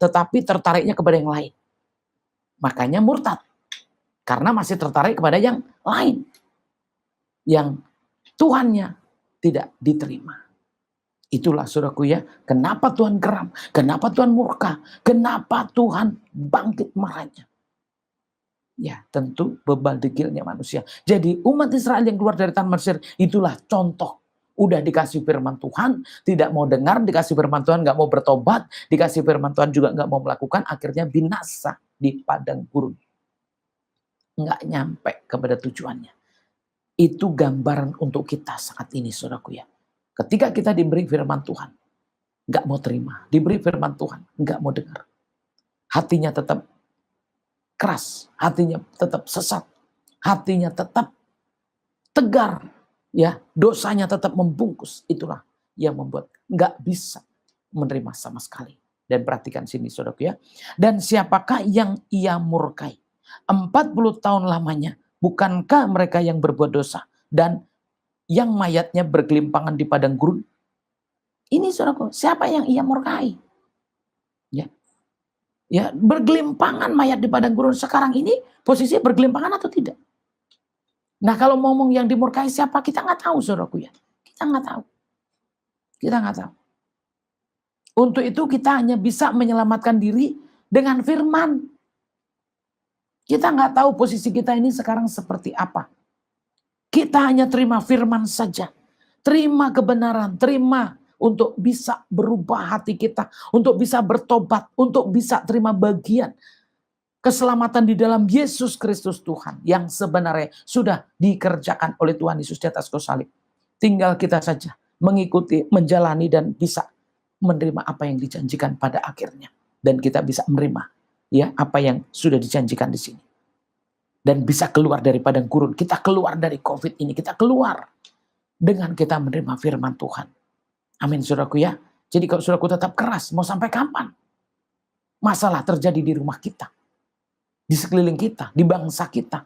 tetapi tertariknya kepada yang lain. Makanya murtad. Karena masih tertarik kepada yang lain. Yang Tuhannya tidak diterima. Itulah saudaraku ya, kenapa Tuhan geram, kenapa Tuhan murka, kenapa Tuhan bangkit marahnya. Ya tentu bebal degilnya manusia. Jadi umat Israel yang keluar dari tanah Mesir itulah contoh. Udah dikasih firman Tuhan, tidak mau dengar, dikasih firman Tuhan gak mau bertobat, dikasih firman Tuhan juga gak mau melakukan, akhirnya binasa di padang gurun. nggak nyampe kepada tujuannya. Itu gambaran untuk kita saat ini, saudaraku ya. Ketika kita diberi firman Tuhan, nggak mau terima. Diberi firman Tuhan, nggak mau dengar. Hatinya tetap keras, hatinya tetap sesat, hatinya tetap tegar, ya, dosanya tetap membungkus. Itulah yang membuat nggak bisa menerima sama sekali. Dan perhatikan sini, saudaraku ya. Dan siapakah yang ia murkai? 40 tahun lamanya, bukankah mereka yang berbuat dosa dan yang mayatnya bergelimpangan di padang gurun? Ini saudaraku, siapa yang ia murkai? Ya, ya, bergelimpangan mayat di padang gurun. Sekarang ini posisi bergelimpangan atau tidak? Nah, kalau ngomong yang dimurkai siapa, kita nggak tahu, saudaraku ya. Kita nggak tahu. Kita nggak tahu. Untuk itu kita hanya bisa menyelamatkan diri dengan firman. Kita nggak tahu posisi kita ini sekarang seperti apa. Kita hanya terima firman saja. Terima kebenaran, terima untuk bisa berubah hati kita, untuk bisa bertobat, untuk bisa terima bagian keselamatan di dalam Yesus Kristus Tuhan yang sebenarnya sudah dikerjakan oleh Tuhan Yesus di atas kayu salib. Tinggal kita saja mengikuti, menjalani dan bisa menerima apa yang dijanjikan pada akhirnya, dan kita bisa menerima ya apa yang sudah dijanjikan di sini, dan bisa keluar dari padang gurun. Kita keluar dari COVID ini, kita keluar dengan kita menerima firman Tuhan. Amin, saudaraku ya. Jadi kalau saudaraku tetap keras, mau sampai kapan? Masalah terjadi di rumah kita, di sekeliling kita, di bangsa kita.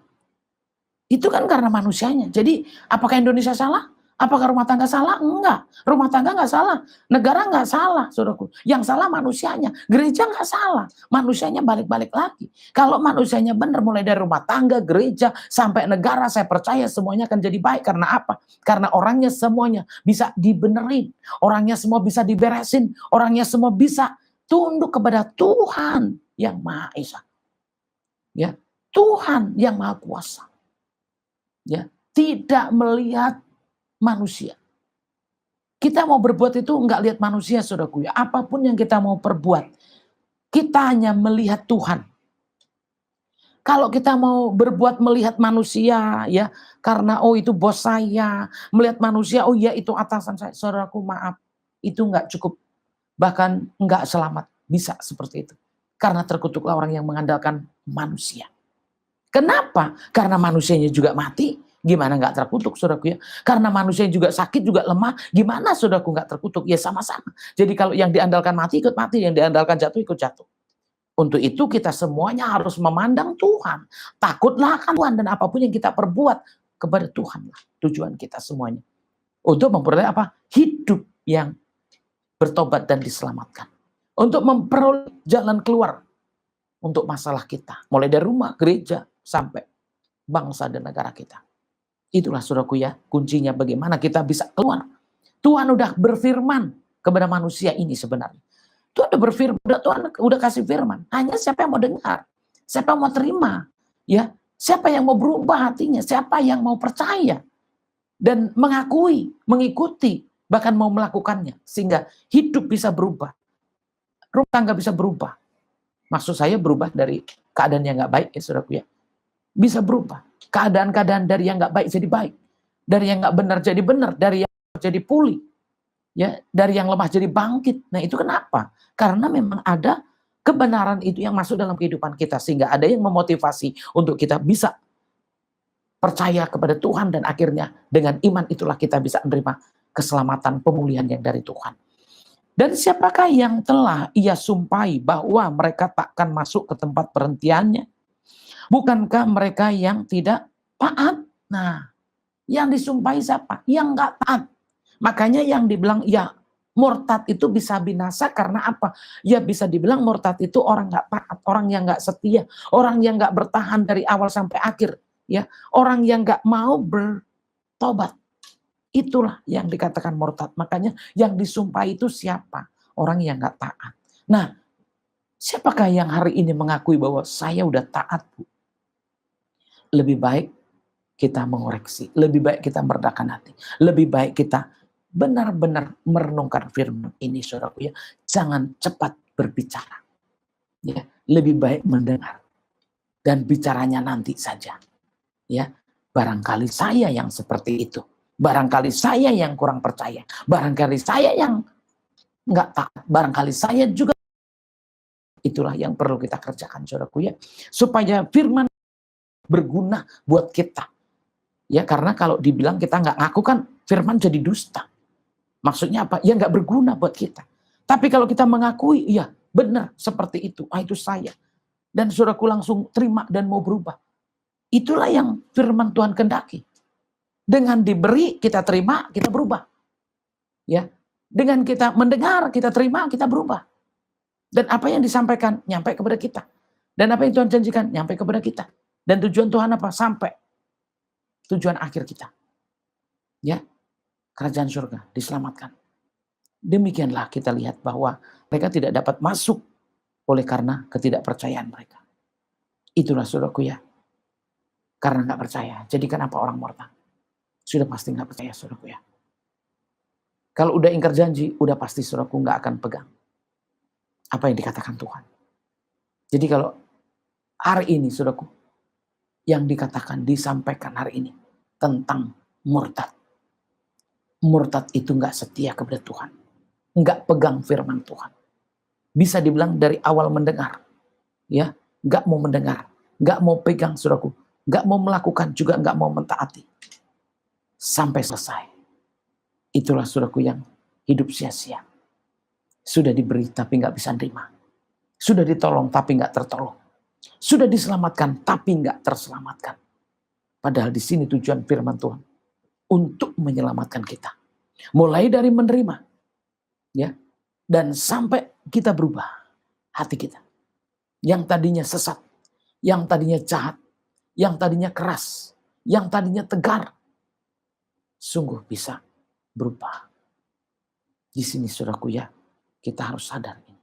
Itu kan karena manusianya. Jadi apakah Indonesia salah? Apakah rumah tangga salah? Enggak. Rumah tangga enggak salah. Negara enggak salah, saudaraku. Yang salah manusianya. Gereja enggak salah. Manusianya balik-balik lagi. Kalau manusianya benar, mulai dari rumah tangga, gereja, sampai negara, saya percaya semuanya akan jadi baik. Karena apa? Karena orangnya semuanya bisa dibenerin. Orangnya semua bisa diberesin. Orangnya semua bisa tunduk kepada Tuhan yang Maha Esa. Ya, Tuhan yang Maha Kuasa. Ya, tidak melihat manusia. Kita mau berbuat itu enggak lihat manusia, saudaraku ya. Apapun yang kita mau perbuat, kita hanya melihat Tuhan. Kalau kita mau berbuat melihat manusia ya, karena oh itu bos saya, melihat manusia, oh ya itu atasan saya. Saudaraku maaf, itu enggak cukup. Bahkan enggak selamat. Bisa seperti itu. Karena terkutuklah orang yang mengandalkan manusia. Kenapa? Karena manusianya juga mati. Gimana nggak terkutuk, saudaraku ya? Karena manusia juga sakit, juga lemah. Gimana saudaraku nggak terkutuk? Ya sama-sama. Jadi kalau yang diandalkan mati, ikut mati. Yang diandalkan jatuh, ikut jatuh. Untuk itu kita semuanya harus memandang Tuhan. Takutlah akan Tuhan. Dan apapun yang kita perbuat kepada Tuhan lah. Tujuan kita semuanya. Untuk memperoleh apa? Hidup yang bertobat dan diselamatkan. Untuk memperoleh jalan keluar. Untuk masalah kita. Mulai dari rumah, gereja, sampai bangsa dan negara kita. Itulah saudaraku ya, kuncinya bagaimana kita bisa keluar. Tuhan udah berfirman kepada manusia ini sebenarnya. Tuhan udah berfirman, Tuhan udah kasih firman. Hanya siapa yang mau dengar, siapa yang mau terima, ya, siapa yang mau berubah hatinya, siapa yang mau percaya dan mengakui, mengikuti, bahkan mau melakukannya sehingga hidup bisa berubah, rumah tangga bisa berubah. Maksud saya berubah dari keadaan yang nggak baik ya saudaraku ya, bisa berubah. Keadaan-keadaan dari yang nggak baik jadi baik, dari yang nggak benar jadi benar, dari yang jadi pulih, ya, dari yang lemah jadi bangkit. Nah itu kenapa? Karena memang ada kebenaran itu yang masuk dalam kehidupan kita, sehingga ada yang memotivasi untuk kita bisa percaya kepada Tuhan, dan akhirnya dengan iman itulah kita bisa menerima keselamatan, pemulihan yang dari Tuhan. Dan siapakah yang telah ia sumpahi bahwa mereka takkan masuk ke tempat perhentiannya? Bukankah mereka yang tidak taat? Nah, yang disumpahi siapa? Yang nggak taat. Makanya yang dibilang ya murtad itu bisa binasa karena apa? Ya bisa dibilang murtad itu orang nggak taat, orang yang nggak setia, orang yang nggak bertahan dari awal sampai akhir, ya, orang yang nggak mau bertobat. Itulah yang dikatakan murtad. Makanya yang disumpahi itu siapa? Orang yang nggak taat. Nah, siapakah yang hari ini mengakui bahwa saya udah taat, Bu? Lebih baik kita mengoreksi, lebih baik kita meredakan hati, lebih baik kita benar-benar merenungkan firman ini, saudaraku ya. Jangan cepat berbicara, ya, lebih baik mendengar dan bicaranya nanti saja. Ya, barangkali saya yang seperti itu. Barangkali saya yang kurang percaya. Barangkali saya yang nggak taat. Barangkali saya juga. Itulah yang perlu kita kerjakan, saudaraku ya. Supaya firman berguna buat kita. Ya, karena kalau dibilang kita nggak ngaku kan firman jadi dusta. Maksudnya apa? Ya nggak berguna buat kita. Tapi kalau kita mengakui, iya benar seperti itu. Itu saya. Dan saudaraku langsung terima dan mau berubah. Itulah yang firman Tuhan kehendaki. Dengan diberi, kita terima, kita berubah. Ya, dengan kita mendengar, kita terima, kita berubah. Dan apa yang disampaikan, nyampe kepada kita. Dan apa yang Tuhan janjikan, nyampe kepada kita. Dan tujuan Tuhan apa? Sampai tujuan akhir kita. Ya, kerajaan surga diselamatkan. Demikianlah kita lihat bahwa mereka tidak dapat masuk oleh karena ketidakpercayaan mereka. Itulah saudaraku ya. Karena nggak percaya. Jadi kenapa orang murtad? Sudah pasti nggak percaya saudaraku ya. Kalau udah ingkar janji, udah pasti saudaraku nggak akan pegang apa yang dikatakan Tuhan. Jadi kalau hari ini saudaraku, yang dikatakan, disampaikan hari ini tentang murtad. Murtad itu nggak setia kepada Tuhan. Nggak pegang firman Tuhan. Bisa dibilang dari awal mendengar. Ya, nggak mau mendengar. Nggak mau pegang saudaraku. Nggak mau melakukan, juga nggak mau mentaati. Sampai selesai. Itulah saudaraku yang hidup sia-sia. Sudah diberi tapi nggak bisa nerima. Sudah ditolong tapi nggak tertolong. Sudah diselamatkan tapi nggak terselamatkan. Padahal di sini tujuan firman Tuhan untuk menyelamatkan kita. Mulai dari menerima, ya, dan sampai kita berubah hati kita. Yang tadinya sesat, yang tadinya jahat, yang tadinya keras, yang tadinya tegar, sungguh bisa berubah. Di sini saudaraku ya, kita harus sadar ini.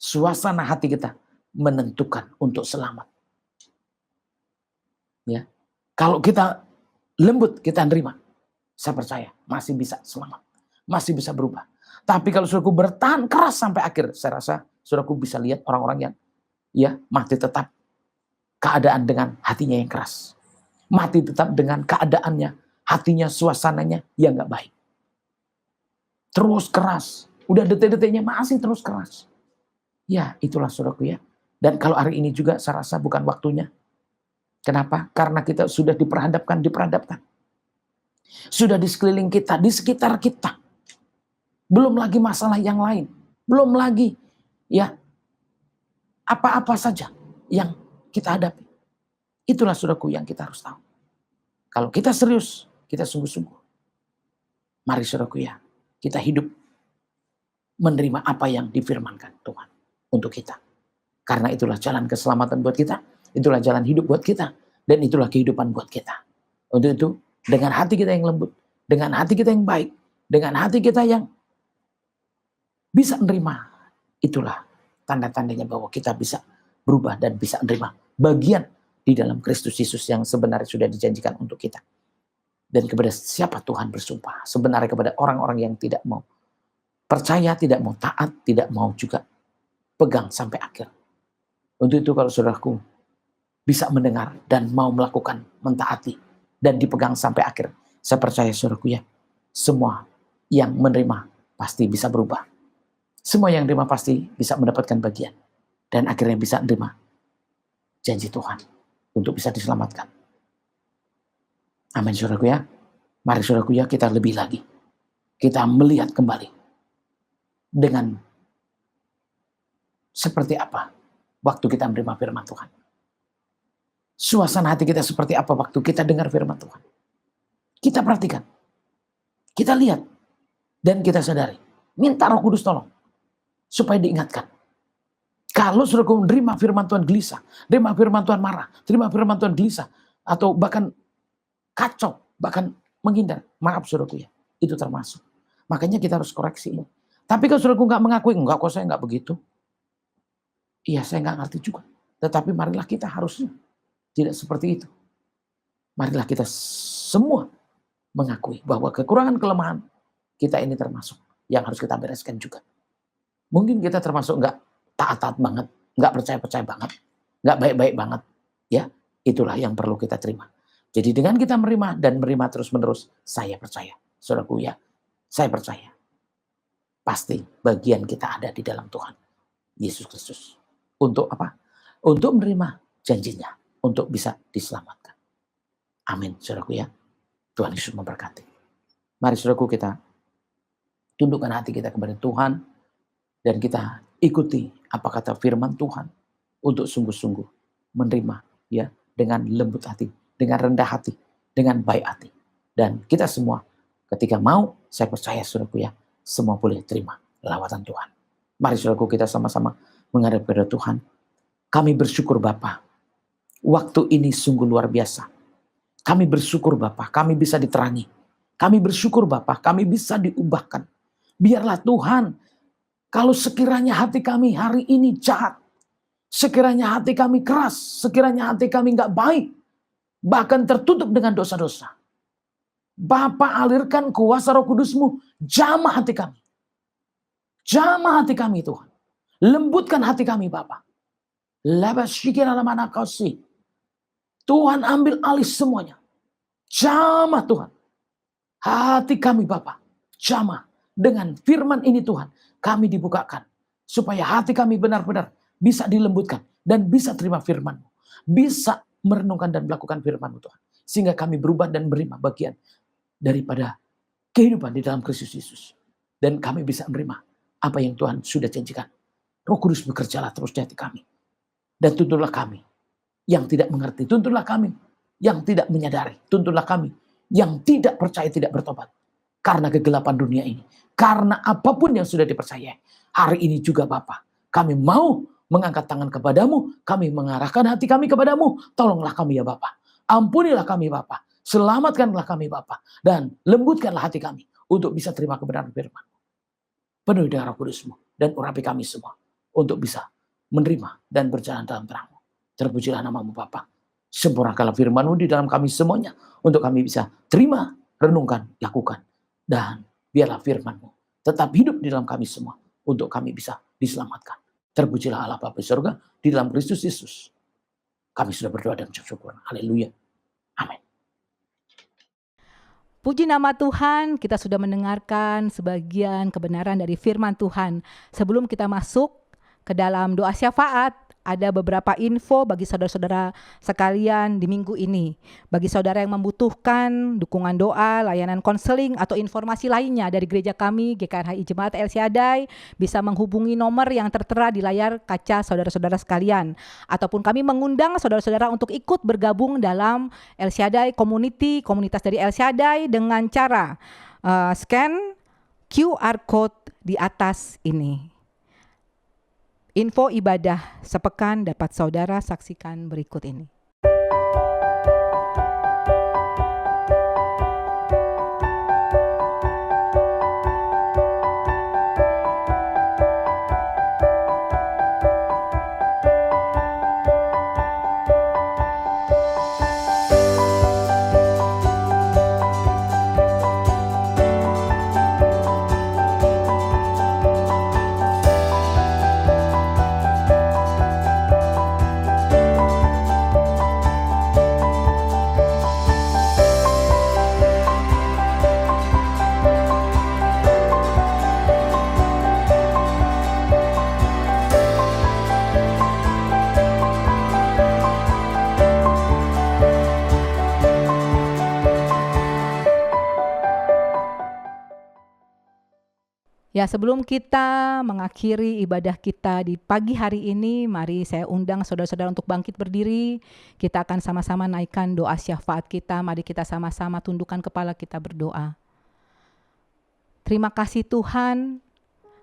Suasana hati kita menentukan untuk selamat. Ya, kalau kita lembut, kita nerima, saya percaya masih bisa selamat, masih bisa berubah. Tapi kalau saudaraku bertahan keras sampai akhir, saya rasa saudaraku bisa lihat orang-orang yang ya mati tetap keadaan dengan hatinya yang keras, mati tetap dengan keadaannya, hatinya, suasananya yang nggak baik. Terus keras, udah detik-detiknya masih terus keras. Ya, itulah saudaraku ya. Dan kalau hari ini juga saya rasa bukan waktunya. Kenapa? Karena kita sudah diperhadapkan. Sudah di sekeliling kita, di sekitar kita. Belum lagi masalah yang lain. Belum lagi ya apa-apa saja yang kita hadapi. Itulah saudaraku yang kita harus tahu. Kalau kita serius, kita sungguh-sungguh. Mari saudaraku ya, kita hidup menerima apa yang difirmankan Tuhan untuk kita. Karena itulah jalan keselamatan buat kita, itulah jalan hidup buat kita, dan itulah kehidupan buat kita. Untuk itu, dengan hati kita yang lembut, dengan hati kita yang baik, dengan hati kita yang bisa menerima, itulah tanda-tandanya bahwa kita bisa berubah dan bisa menerima bagian di dalam Kristus Yesus yang sebenarnya sudah dijanjikan untuk kita. Dan kepada siapa Tuhan bersumpah? Sebenarnya kepada orang-orang yang tidak mau percaya, tidak mau taat, tidak mau juga pegang sampai akhir. Untuk itu kalau saudaraku bisa mendengar dan mau melakukan, mentaati, dan dipegang sampai akhir, saya percaya saudaraku ya, semua yang menerima pasti bisa berubah. Semua yang menerima pasti bisa mendapatkan bagian. Dan akhirnya bisa menerima janji Tuhan untuk bisa diselamatkan. Amin saudaraku ya. Mari saudaraku ya, kita lebih lagi. Kita melihat kembali. Dengan seperti apa waktu kita menerima firman Tuhan. Suasana hati kita seperti apa waktu kita dengar firman Tuhan. Kita perhatikan. Kita lihat. Dan kita sadari. Minta Roh Kudus tolong. Supaya diingatkan. Kalau saudaraku menerima firman Tuhan gelisah. Terima firman Tuhan marah. Terima firman Tuhan gelisah. Atau bahkan kacau, bahkan menghindar. Maaf saudaraku ya, itu termasuk. Makanya kita harus koreksi ini. Tapi kalau saudaraku nggak mengakui, enggak kok saya nggak begitu. Iya saya nggak ngerti juga. Tetapi marilah kita harusnya tidak seperti itu. Marilah kita semua mengakui bahwa kekurangan kelemahan kita ini termasuk yang harus kita bereskan juga. Mungkin kita termasuk nggak taat-taat banget, nggak percaya-percaya banget, nggak baik-baik banget. Ya, itulah yang perlu kita terima. Jadi dengan kita menerima dan menerima terus-menerus, saya percaya, saudaraku ya, saya percaya. Pasti bagian kita ada di dalam Tuhan Yesus Kristus. Untuk apa? Untuk menerima janjinya, untuk bisa diselamatkan. Amin, saudaraku ya. Tuhan Yesus memberkati. Mari saudaraku, kita tundukkan hati kita kepada Tuhan dan kita ikuti apa kata firman Tuhan untuk sungguh-sungguh menerima ya dengan lembut hati, dengan rendah hati, dengan baik hati. Dan kita semua ketika mau, saya percaya saudaraku ya, semua boleh terima lawatan Tuhan. Mari saudaraku, kita sama-sama menghadap kepada Tuhan. Kami bersyukur Bapa, waktu ini sungguh luar biasa. Kami bersyukur Bapa, kami bisa diterangi. Kami bersyukur Bapa, kami bisa diubahkan. Biarlah Tuhan, kalau sekiranya hati kami hari ini jahat, sekiranya hati kami keras, sekiranya hati kami nggak baik, bahkan tertutup dengan dosa-dosa, Bapa, alirkan kuasa Roh Kudus-Mu, jamah hati kami. Jamah hati kami Tuhan. Lembutkan hati kami Bapa. Tuhan ambil alih semuanya. Jamah Tuhan. Hati kami Bapa. Jamah. Dengan firman ini Tuhan, kami dibukakan. Supaya hati kami benar-benar bisa dilembutkan. Dan bisa terima firman-Mu. Bisa merenungkan dan melakukan firman-Mu Tuhan. Sehingga kami berubah dan menerima bagian daripada kehidupan di dalam Kristus Yesus. Dan kami bisa menerima apa yang Tuhan sudah janjikan. Roh Kudus bekerjalah terus di hati kami. Dan tuntunlah kami yang tidak mengerti. Tuntunlah kami yang tidak menyadari. Tuntunlah kami yang tidak percaya, tidak bertobat. Karena kegelapan dunia ini. Karena apapun yang sudah dipercayai. Hari ini juga Bapa, kami mau mengangkat tangan kepadamu. Kami mengarahkan hati kami kepadamu. Tolonglah kami ya Bapa. Ampunilah kami Bapa. Selamatkanlah kami Bapa. Dan lembutkanlah hati kami untuk bisa terima kebenaran firman. Penuhi dengan Roh Kudus-Mu dan urapi kami semua untuk bisa menerima dan berjalan dalam terang-Mu. Terpujilah nama-Mu Bapa. Sempurnakanlah firman-Mu di dalam kami semuanya untuk kami bisa terima, renungkan, lakukan. Dan biarlah firman-Mu tetap hidup di dalam kami semua untuk kami bisa diselamatkan. Terpujilah Allah Bapa di surga di dalam Kristus Yesus. Kami sudah berdoa dan bersyukur. Haleluya. Amin. Puji nama Tuhan, kita sudah mendengarkan sebagian kebenaran dari firman Tuhan. Sebelum kita masuk ke dalam doa syafaat, ada beberapa info bagi saudara-saudara sekalian di minggu ini. Bagi saudara yang membutuhkan dukungan doa, layanan konseling, atau informasi lainnya dari gereja kami, GKRHI Jemaat El Shaddai, bisa menghubungi nomor yang tertera di layar kaca saudara-saudara sekalian. Ataupun kami mengundang saudara-saudara untuk ikut bergabung dalam El Shaddai Community, komunitas dari El Shaddai, dengan cara scan QR Code di atas ini. Info ibadah sepekan dapat saudara saksikan berikut ini. Ya, sebelum kita mengakhiri ibadah kita di pagi hari ini, mari saya undang saudara-saudara untuk bangkit berdiri. Kita akan sama-sama naikkan doa syafaat kita. Mari kita sama-sama tundukkan kepala kita berdoa. Terima kasih Tuhan,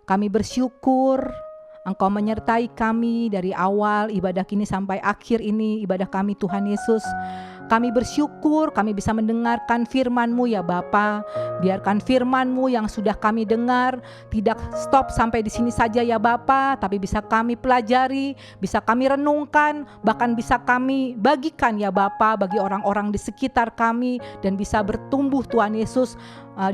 kami bersyukur Engkau menyertai kami dari awal ibadah ini sampai akhir ini ibadah kami Tuhan Yesus. Kami bersyukur kami bisa mendengarkan firman-Mu ya Bapa. Biarkan firman-Mu yang sudah kami dengar tidak stop sampai di sini saja ya Bapa, tapi bisa kami pelajari, bisa kami renungkan, bahkan bisa kami bagikan ya Bapa bagi orang-orang di sekitar kami dan bisa bertumbuh Tuhan Yesus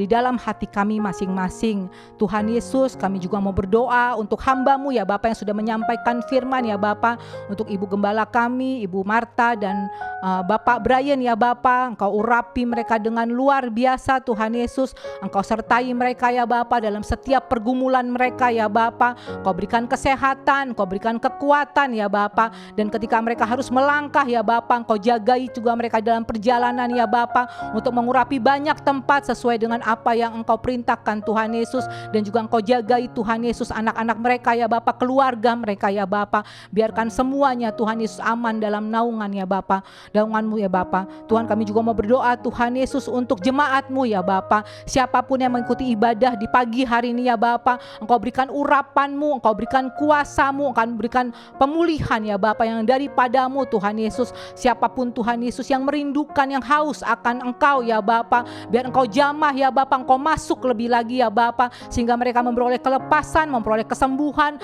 di dalam hati kami masing-masing. Tuhan Yesus, kami juga mau berdoa untuk hamba-Mu ya Bapa yang sudah menyampaikan firman ya Bapa, untuk Ibu Gembala kami, Ibu Marta dan Bapak Brian ya Bapa. Engkau urapi mereka dengan luar biasa Tuhan Yesus. Engkau sertai mereka ya Bapa dalam setiap pergumulan mereka ya Bapa. Engkau berikan kesehatan, Engkau berikan kekuatan ya Bapa. Dan ketika mereka harus melangkah ya Bapa, Engkau jagai juga mereka dalam perjalanan ya Bapa, untuk mengurapi banyak tempat sesuai dengan apa yang Engkau perintahkan Tuhan Yesus. Dan juga Engkau jagai Tuhan Yesus anak-anak mereka ya Bapa, keluarga mereka ya Bapa. Biarkan semuanya Tuhan Yesus aman dalam naungan ya Bapa, naungan-Mu ya Bapa. Tuhan, kami juga mau berdoa Tuhan Yesus untuk jemaat-Mu ya Bapa. Siapapun yang mengikuti ibadah di pagi hari ini ya Bapa, Engkau berikan urapan-Mu, Engkau berikan kuasa-Mu, Engkau berikan pemulihan ya Bapa yang daripada-Mu Tuhan Yesus. Siapapun Tuhan Yesus yang merindukan, yang haus akan Engkau ya Bapa, biar Engkau jamah ya Bapa, Engkau masuk lebih lagi ya Bapa, sehingga mereka memperoleh kelepasan, memperoleh kesembuhan,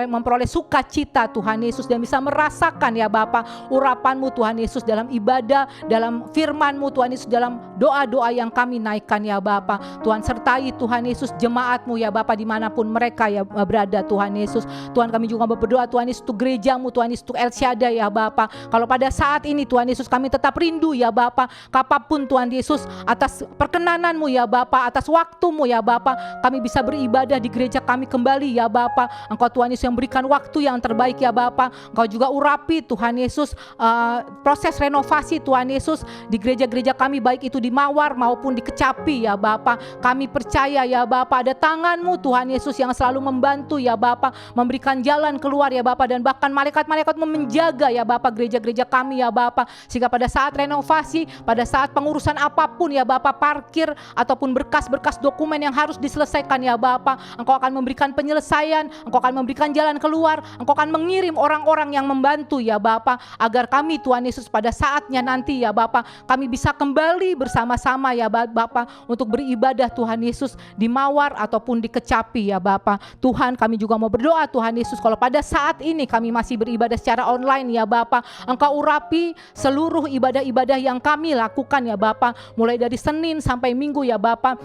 memperoleh sukacita Tuhan Yesus, dan bisa merasakan ya Bapa urapan-Mu Tuhan Yesus dalam ibadah, dalam firman-Mu Tuhan Yesus, dalam doa-doa yang kami naikkan ya Bapa. Tuhan, sertai Tuhan Yesus jemaat-Mu ya Bapa dimanapun mereka ya berada Tuhan Yesus. Tuhan, kami juga berdoa Tuhan Yesus untuk gereja-Mu Tuhan Yesus, untuk El Shaddai ya Bapa. Kalau pada saat ini Tuhan Yesus kami tetap rindu ya Bapa, kapapun Tuhan Yesus, atas perkenanan-Mu ya Bapa, atas waktu-Mu ya Bapa, kami bisa beribadah di gereja kami kembali ya Bapa. Engkau Tuhan Yesus yang berikan waktu yang terbaik ya Bapa. Engkau juga urapi Tuhan Yesus proses renovasi Tuhan Yesus di gereja-gereja kami, baik itu di Mawar maupun di Kecapi ya Bapa. Kami percaya ya Bapa ada tangan-Mu Tuhan Yesus yang selalu membantu ya Bapa, memberikan jalan keluar ya Bapa, dan bahkan malaikat-malaikat-Mu menjaga ya Bapa gereja-gereja kami ya Bapa, sehingga pada saat renovasi, pada saat pengurusan apapun ya Bapa, parkir ataupun berkas-berkas dokumen yang harus diselesaikan ya Bapa, Engkau akan memberikan penyelesaian, Engkau akan memberikan jalan keluar, Engkau akan mengirim orang-orang yang membantu ya Bapa, agar kami Tuhan Yesus pada saatnya nanti ya Bapa, kami bisa kembali bersama-sama ya Bapa untuk beribadah Tuhan Yesus di Mawar ataupun di Kecapi ya Bapa. Tuhan, kami juga mau berdoa Tuhan Yesus, kalau pada saat ini kami masih beribadah secara online ya Bapa, Engkau urapi seluruh ibadah-ibadah yang kami lakukan ya Bapa, mulai dari Senin sampai Minggu ya Bapa.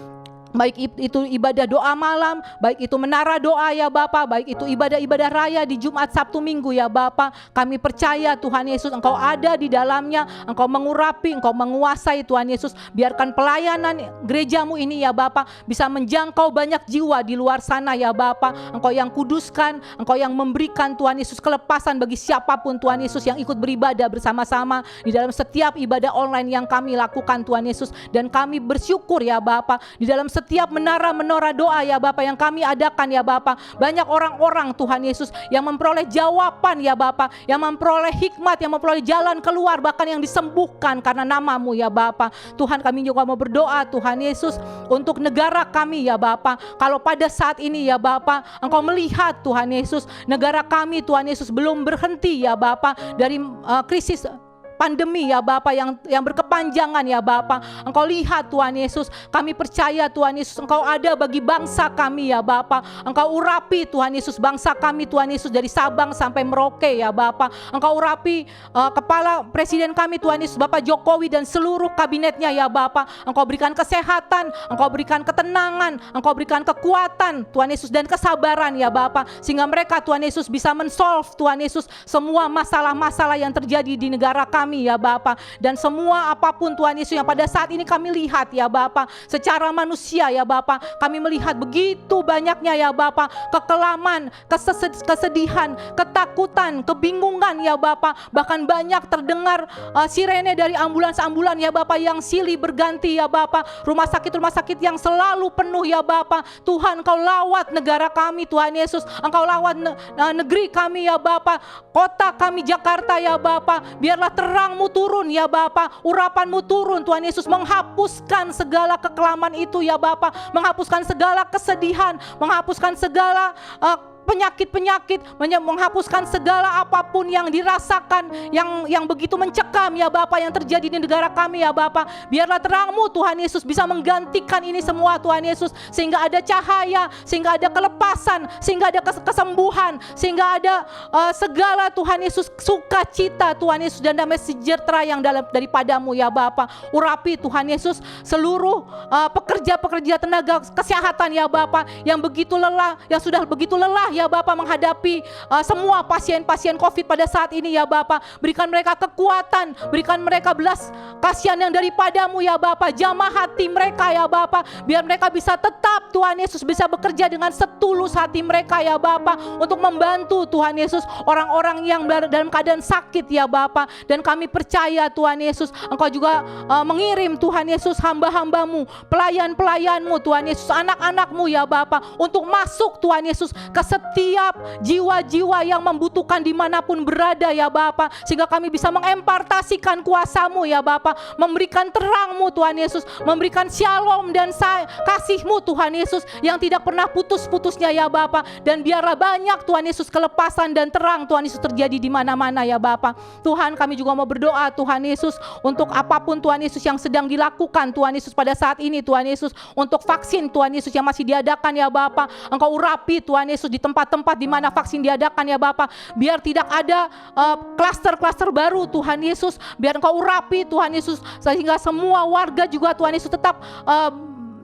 Baik itu ibadah doa malam, baik itu menara doa ya Bapa, baik itu ibadah-ibadah raya di Jumat, Sabtu, Minggu ya Bapa. Kami percaya Tuhan Yesus Engkau ada di dalamnya, Engkau mengurapi, Engkau menguasai Tuhan Yesus. Biarkan pelayanan gereja-Mu ini ya Bapa bisa menjangkau banyak jiwa di luar sana ya Bapa. Engkau yang kuduskan, Engkau yang memberikan Tuhan Yesus kelepasan bagi siapapun Tuhan Yesus yang ikut beribadah bersama-sama di dalam setiap ibadah online yang kami lakukan Tuhan Yesus. Dan kami bersyukur ya Bapa, di dalam setiap menara doa ya Bapa yang kami adakan ya Bapa, banyak orang-orang Tuhan Yesus yang memperoleh jawaban ya Bapa, yang memperoleh hikmat, yang memperoleh jalan keluar, bahkan yang disembuhkan karena nama-Mu ya Bapa. Tuhan, kami juga mau berdoa Tuhan Yesus untuk negara kami ya Bapa. Kalau pada saat ini ya Bapa, Engkau melihat Tuhan Yesus, negara kami Tuhan Yesus belum berhenti ya Bapa dari krisis pandemi ya Bapa yang berkepanjangan ya Bapa. Engkau lihat Tuhan Yesus, kami percaya Tuhan Yesus Engkau ada bagi bangsa kami ya Bapa. Engkau urapi Tuhan Yesus bangsa kami Tuhan Yesus dari Sabang sampai Merauke ya Bapa. Engkau urapi kepala presiden kami Tuhan Yesus Bapak Jokowi dan seluruh kabinetnya ya Bapa. Engkau berikan kesehatan, Engkau berikan ketenangan, Engkau berikan kekuatan Tuhan Yesus dan kesabaran ya Bapa, sehingga mereka Tuhan Yesus bisa men-solve Tuhan Yesus semua masalah-masalah yang terjadi di negara kami ya Bapa, dan semua apapun Tuhan Yesus yang pada saat ini kami lihat ya Bapa, secara manusia ya Bapa, kami melihat begitu banyaknya ya Bapa, kekelaman, kesedihan, ketakutan, kebingungan ya Bapa, bahkan banyak terdengar sirene dari ambulans-ambulans ya Bapa yang silih berganti ya Bapa, rumah sakit yang selalu penuh ya Bapa. Tuhan, Engkau lawat negara kami Tuhan Yesus, Engkau lawat negeri kami ya Bapa, kota kami Jakarta ya Bapa, biarlah terang-Mu turun ya Bapa, urapan-Mu turun Tuhan Yesus, menghapuskan segala kekelaman itu ya Bapa, menghapuskan segala kesedihan, menghapuskan segala penyakit-penyakit, menghapuskan segala apapun yang dirasakan, yang begitu mencekam ya Bapa, yang terjadi di negara kami ya Bapa. Biarlah terang-Mu Tuhan Yesus bisa menggantikan ini semua Tuhan Yesus, sehingga ada cahaya, sehingga ada kelepasan, sehingga ada kesembuhan, sehingga ada segala Tuhan Yesus sukacita Tuhan Yesus dan damai sejahtera yang daripada-Mu ya Bapa. Urapi Tuhan Yesus seluruh pekerja-pekerja tenaga kesehatan ya Bapa, yang begitu lelah, yang sudah begitu lelah ya Bapa menghadapi semua pasien-pasien COVID pada saat ini ya Bapa. Berikan mereka kekuatan, berikan mereka belas kasihan yang daripada-Mu ya Bapa. Jamah hati mereka ya Bapa, biar mereka bisa tetap Tuhan Yesus bisa bekerja dengan setulus hati mereka ya Bapa, untuk membantu Tuhan Yesus orang-orang yang dalam keadaan sakit ya Bapa. Dan kami percaya Tuhan Yesus, Engkau juga mengirim Tuhan Yesus hamba-hamba-Mu, pelayan-pelayan-Mu Tuhan Yesus, anak-anak-Mu ya Bapa, untuk masuk Tuhan Yesus ke setiap jiwa-jiwa yang membutuhkan dimanapun berada ya Bapa, sehingga kami bisa mengempartasikan kuasa-Mu ya Bapa, memberikan terang-Mu Tuhan Yesus, memberikan shalom dan kasih-Mu Tuhan Yesus yang tidak pernah putus-putusnya ya Bapa. Dan biarlah banyak Tuhan Yesus kelepasan dan terang Tuhan Yesus terjadi di mana-mana ya Bapa. Tuhan, kami juga mau berdoa Tuhan Yesus untuk apapun Tuhan Yesus yang sedang dilakukan Tuhan Yesus pada saat ini Tuhan Yesus, untuk vaksin Tuhan Yesus yang masih diadakan ya Bapa. Engkau urapi Tuhan Yesus di tempat-tempat di mana vaksin diadakan ya Bapa, biar tidak ada klaster-klaster baru Tuhan Yesus. Biar Engkau urapi Tuhan Yesus, sehingga semua warga juga Tuhan Yesus tetap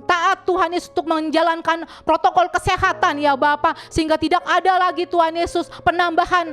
taat Tuhan Yesus untuk menjalankan protokol kesehatan ya Bapa, sehingga tidak ada lagi Tuhan Yesus penambahan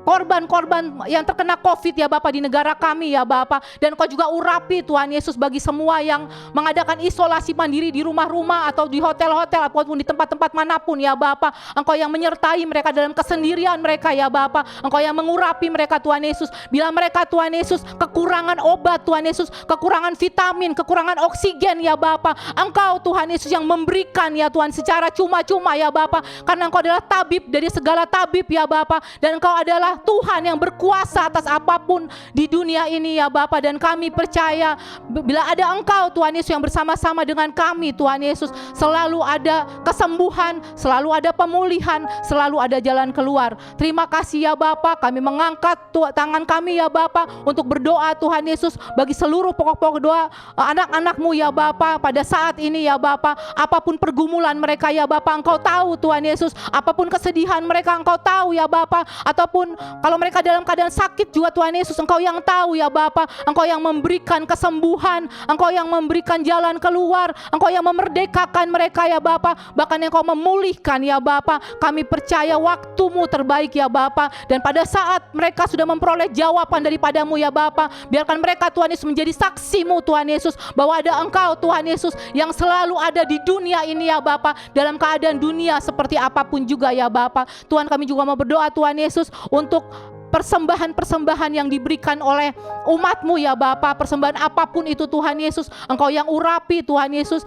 korban-korban yang terkena COVID ya Bapa di negara kami ya Bapa. Dan Engkau juga urapi Tuhan Yesus bagi semua yang mengadakan isolasi mandiri di rumah-rumah atau di hotel-hotel ataupun di tempat-tempat manapun ya Bapa. Engkau yang menyertai mereka dalam kesendirian mereka ya Bapa. Engkau yang mengurapi mereka Tuhan Yesus. Bila mereka Tuhan Yesus kekurangan obat Tuhan Yesus, kekurangan vitamin, kekurangan oksigen ya Bapa, Engkau Tuhan Yesus yang memberikan ya Tuhan secara cuma-cuma ya Bapa. Karena Engkau adalah tabib dari segala tabib ya Bapa, dan Engkau adalah Tuhan yang berkuasa atas apapun di dunia ini ya Bapa. Dan kami percaya bila ada Engkau Tuhan Yesus yang bersama-sama dengan kami Tuhan Yesus, selalu ada kesembuhan, selalu ada pemulihan, selalu ada jalan keluar. Terima kasih ya Bapa, kami mengangkat tangan kami ya Bapa untuk berdoa Tuhan Yesus bagi seluruh pokok-pokok doa anak-anak-Mu ya Bapa pada saat ini ya Bapa. Apapun pergumulan mereka ya Bapa, Engkau tahu Tuhan Yesus. Apapun kesedihan mereka Engkau tahu ya Bapa. Ataupun kalau mereka dalam keadaan sakit juga Tuhan Yesus, Engkau yang tahu ya Bapa. Engkau yang memberikan kesembuhan, Engkau yang memberikan jalan keluar, Engkau yang memerdekakan mereka ya Bapa. Bahkan Engkau memulihkan ya Bapa. Kami percaya waktu-Mu terbaik ya Bapa. Dan pada saat mereka sudah memperoleh jawaban daripada-Mu ya Bapa, biarkan mereka Tuhan Yesus menjadi saksi-Mu Tuhan Yesus, bahwa ada Engkau Tuhan Yesus yang selalu ada di dunia ini ya Bapa, dalam keadaan dunia seperti apapun juga ya Bapa. Tuhan, kami juga mau berdoa Tuhan Yesus untuk persembahan-persembahan yang diberikan oleh umat-Mu ya Bapa. Persembahan apapun itu Tuhan Yesus, Engkau yang urapi Tuhan Yesus.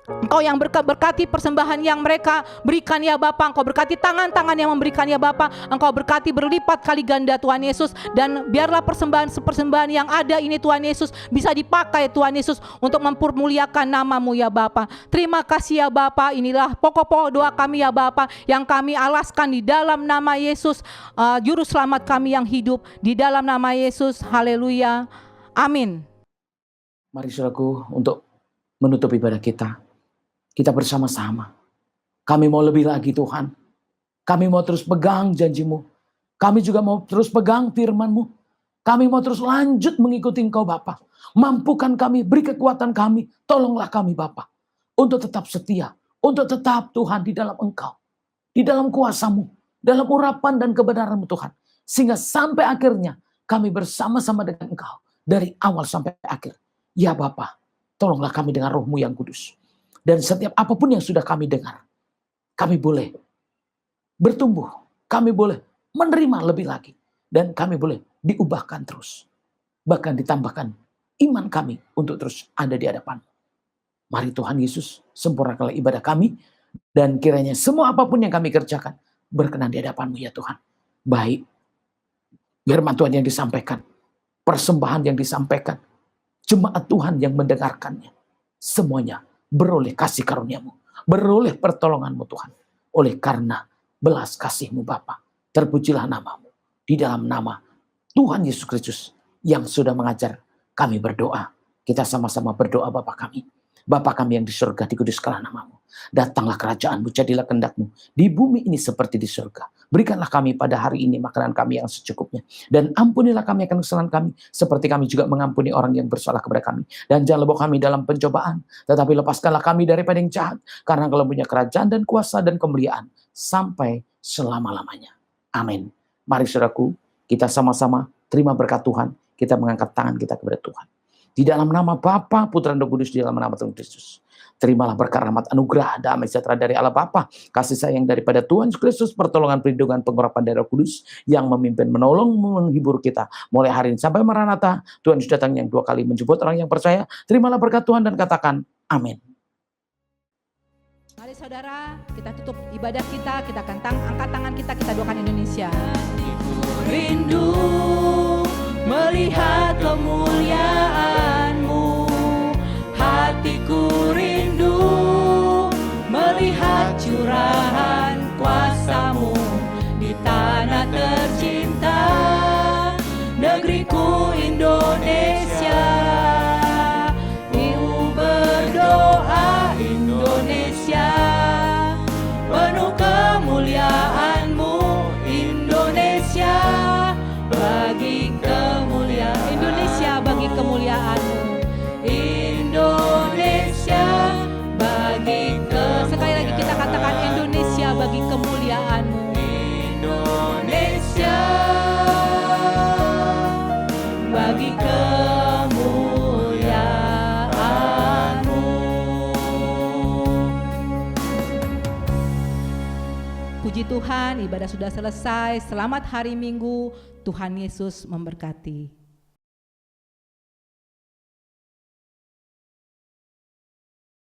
Engkau yang berkati persembahan yang mereka berikan ya Bapa. Engkau berkati tangan-tangan yang memberikan ya Bapa. Engkau berkati berlipat kali ganda Tuhan Yesus. Dan biarlah persembahan yang ada ini Tuhan Yesus bisa dipakai Tuhan Yesus untuk mempermuliakan nama-Mu ya Bapa. Terima kasih ya Bapa. Inilah pokok-pokok doa kami ya Bapa, yang kami alaskan di dalam nama Yesus, Juru Selamat kami yang hidup, di dalam nama Yesus. Haleluya. Amin. Mari saudaraku, untuk menutup ibadah kita bersama-sama. Kami mau lebih lagi Tuhan. Kami mau terus pegang janji-Mu. Kami juga mau terus pegang firman-Mu. Kami mau terus lanjut mengikuti Engkau Bapa. Mampukan kami, beri kekuatan kami. Tolonglah kami Bapa, untuk tetap setia. Untuk tetap Tuhan di dalam Engkau. Di dalam kuasa-Mu. Dalam urapan dan kebenaran-Mu Tuhan. Sehingga sampai akhirnya kami bersama-sama dengan Engkau. Dari awal sampai akhir. Ya Bapa, tolonglah kami dengan Roh-Mu yang kudus. Dan setiap apapun yang sudah kami dengar, kami boleh bertumbuh, kami boleh menerima lebih lagi, dan kami boleh diubahkan terus. Bahkan ditambahkan iman kami untuk terus ada di hadapan. Mari Tuhan Yesus sempurnakanlah ibadah kami, dan kiranya semua apapun yang kami kerjakan berkenan di hadapan-Mu ya Tuhan. Baik firman Tuhan yang disampaikan, persembahan yang disampaikan, jemaat Tuhan yang mendengarkannya, semuanya beroleh kasih karunia-Mu, beroleh pertolongan-Mu Tuhan. Oleh karena belas kasih-Mu Bapa. Terpujilah nama-Mu di dalam nama Tuhan Yesus Kristus yang sudah mengajar kami berdoa. Kita sama-sama berdoa Bapa kami. Bapa kami yang di surga, dikuduskanlah nama-Mu. Datanglah kerajaan-Mu, jadilah kehendak-Mu di bumi ini seperti di surga. Berikanlah kami pada hari ini makanan kami yang secukupnya. Dan ampunilah kami akan kesalahan kami, seperti kami juga mengampuni orang yang bersalah kepada kami. Dan jangan bawa kami dalam pencobaan, tetapi lepaskanlah kami daripada yang jahat. Karena Engkau punya kerajaan dan kuasa dan kemuliaan sampai selama-lamanya. Amin. Mari saudaraku, kita sama-sama terima berkat Tuhan. Kita mengangkat tangan kita kepada Tuhan. Di dalam nama Bapa, Putra dan Roh Kudus, di dalam nama Tuhan Kristus. Terimalah berkat rahmat anugerah damai sejahtera dari Allah Bapa, kasih sayang daripada Tuhan Yesus Kristus, pertolongan perlindungan pengurapan dari Roh Kudus yang memimpin, menolong, menghibur kita mulai hari ini sampai Maranatha. Tuhan Yesus datang yang 2 kali menjemput orang yang percaya. Terimalah berkat Tuhan dan katakan amin. Mari saudara, kita tutup ibadah kita akan angkat tangan kita doakan Indonesia. Rindu melihat kemuliaan-Mu, hatiku rindu melihat curahan kuasa-Mu di tanah tercinta, negeriku Indonesia. Ibu berdoa Indonesia, penuh kemuliaan-Mu Indonesia, bagi kemuliaan Indonesia, bagi kemuliaan-Mu Indonesia, bagi sekali lagi kita katakan Indonesia bagi kemuliaan-Mu Indonesia, bagi kemuliaan-Mu. Puji Tuhan, ibadah sudah selesai. Selamat hari Minggu. Tuhan Yesus memberkati.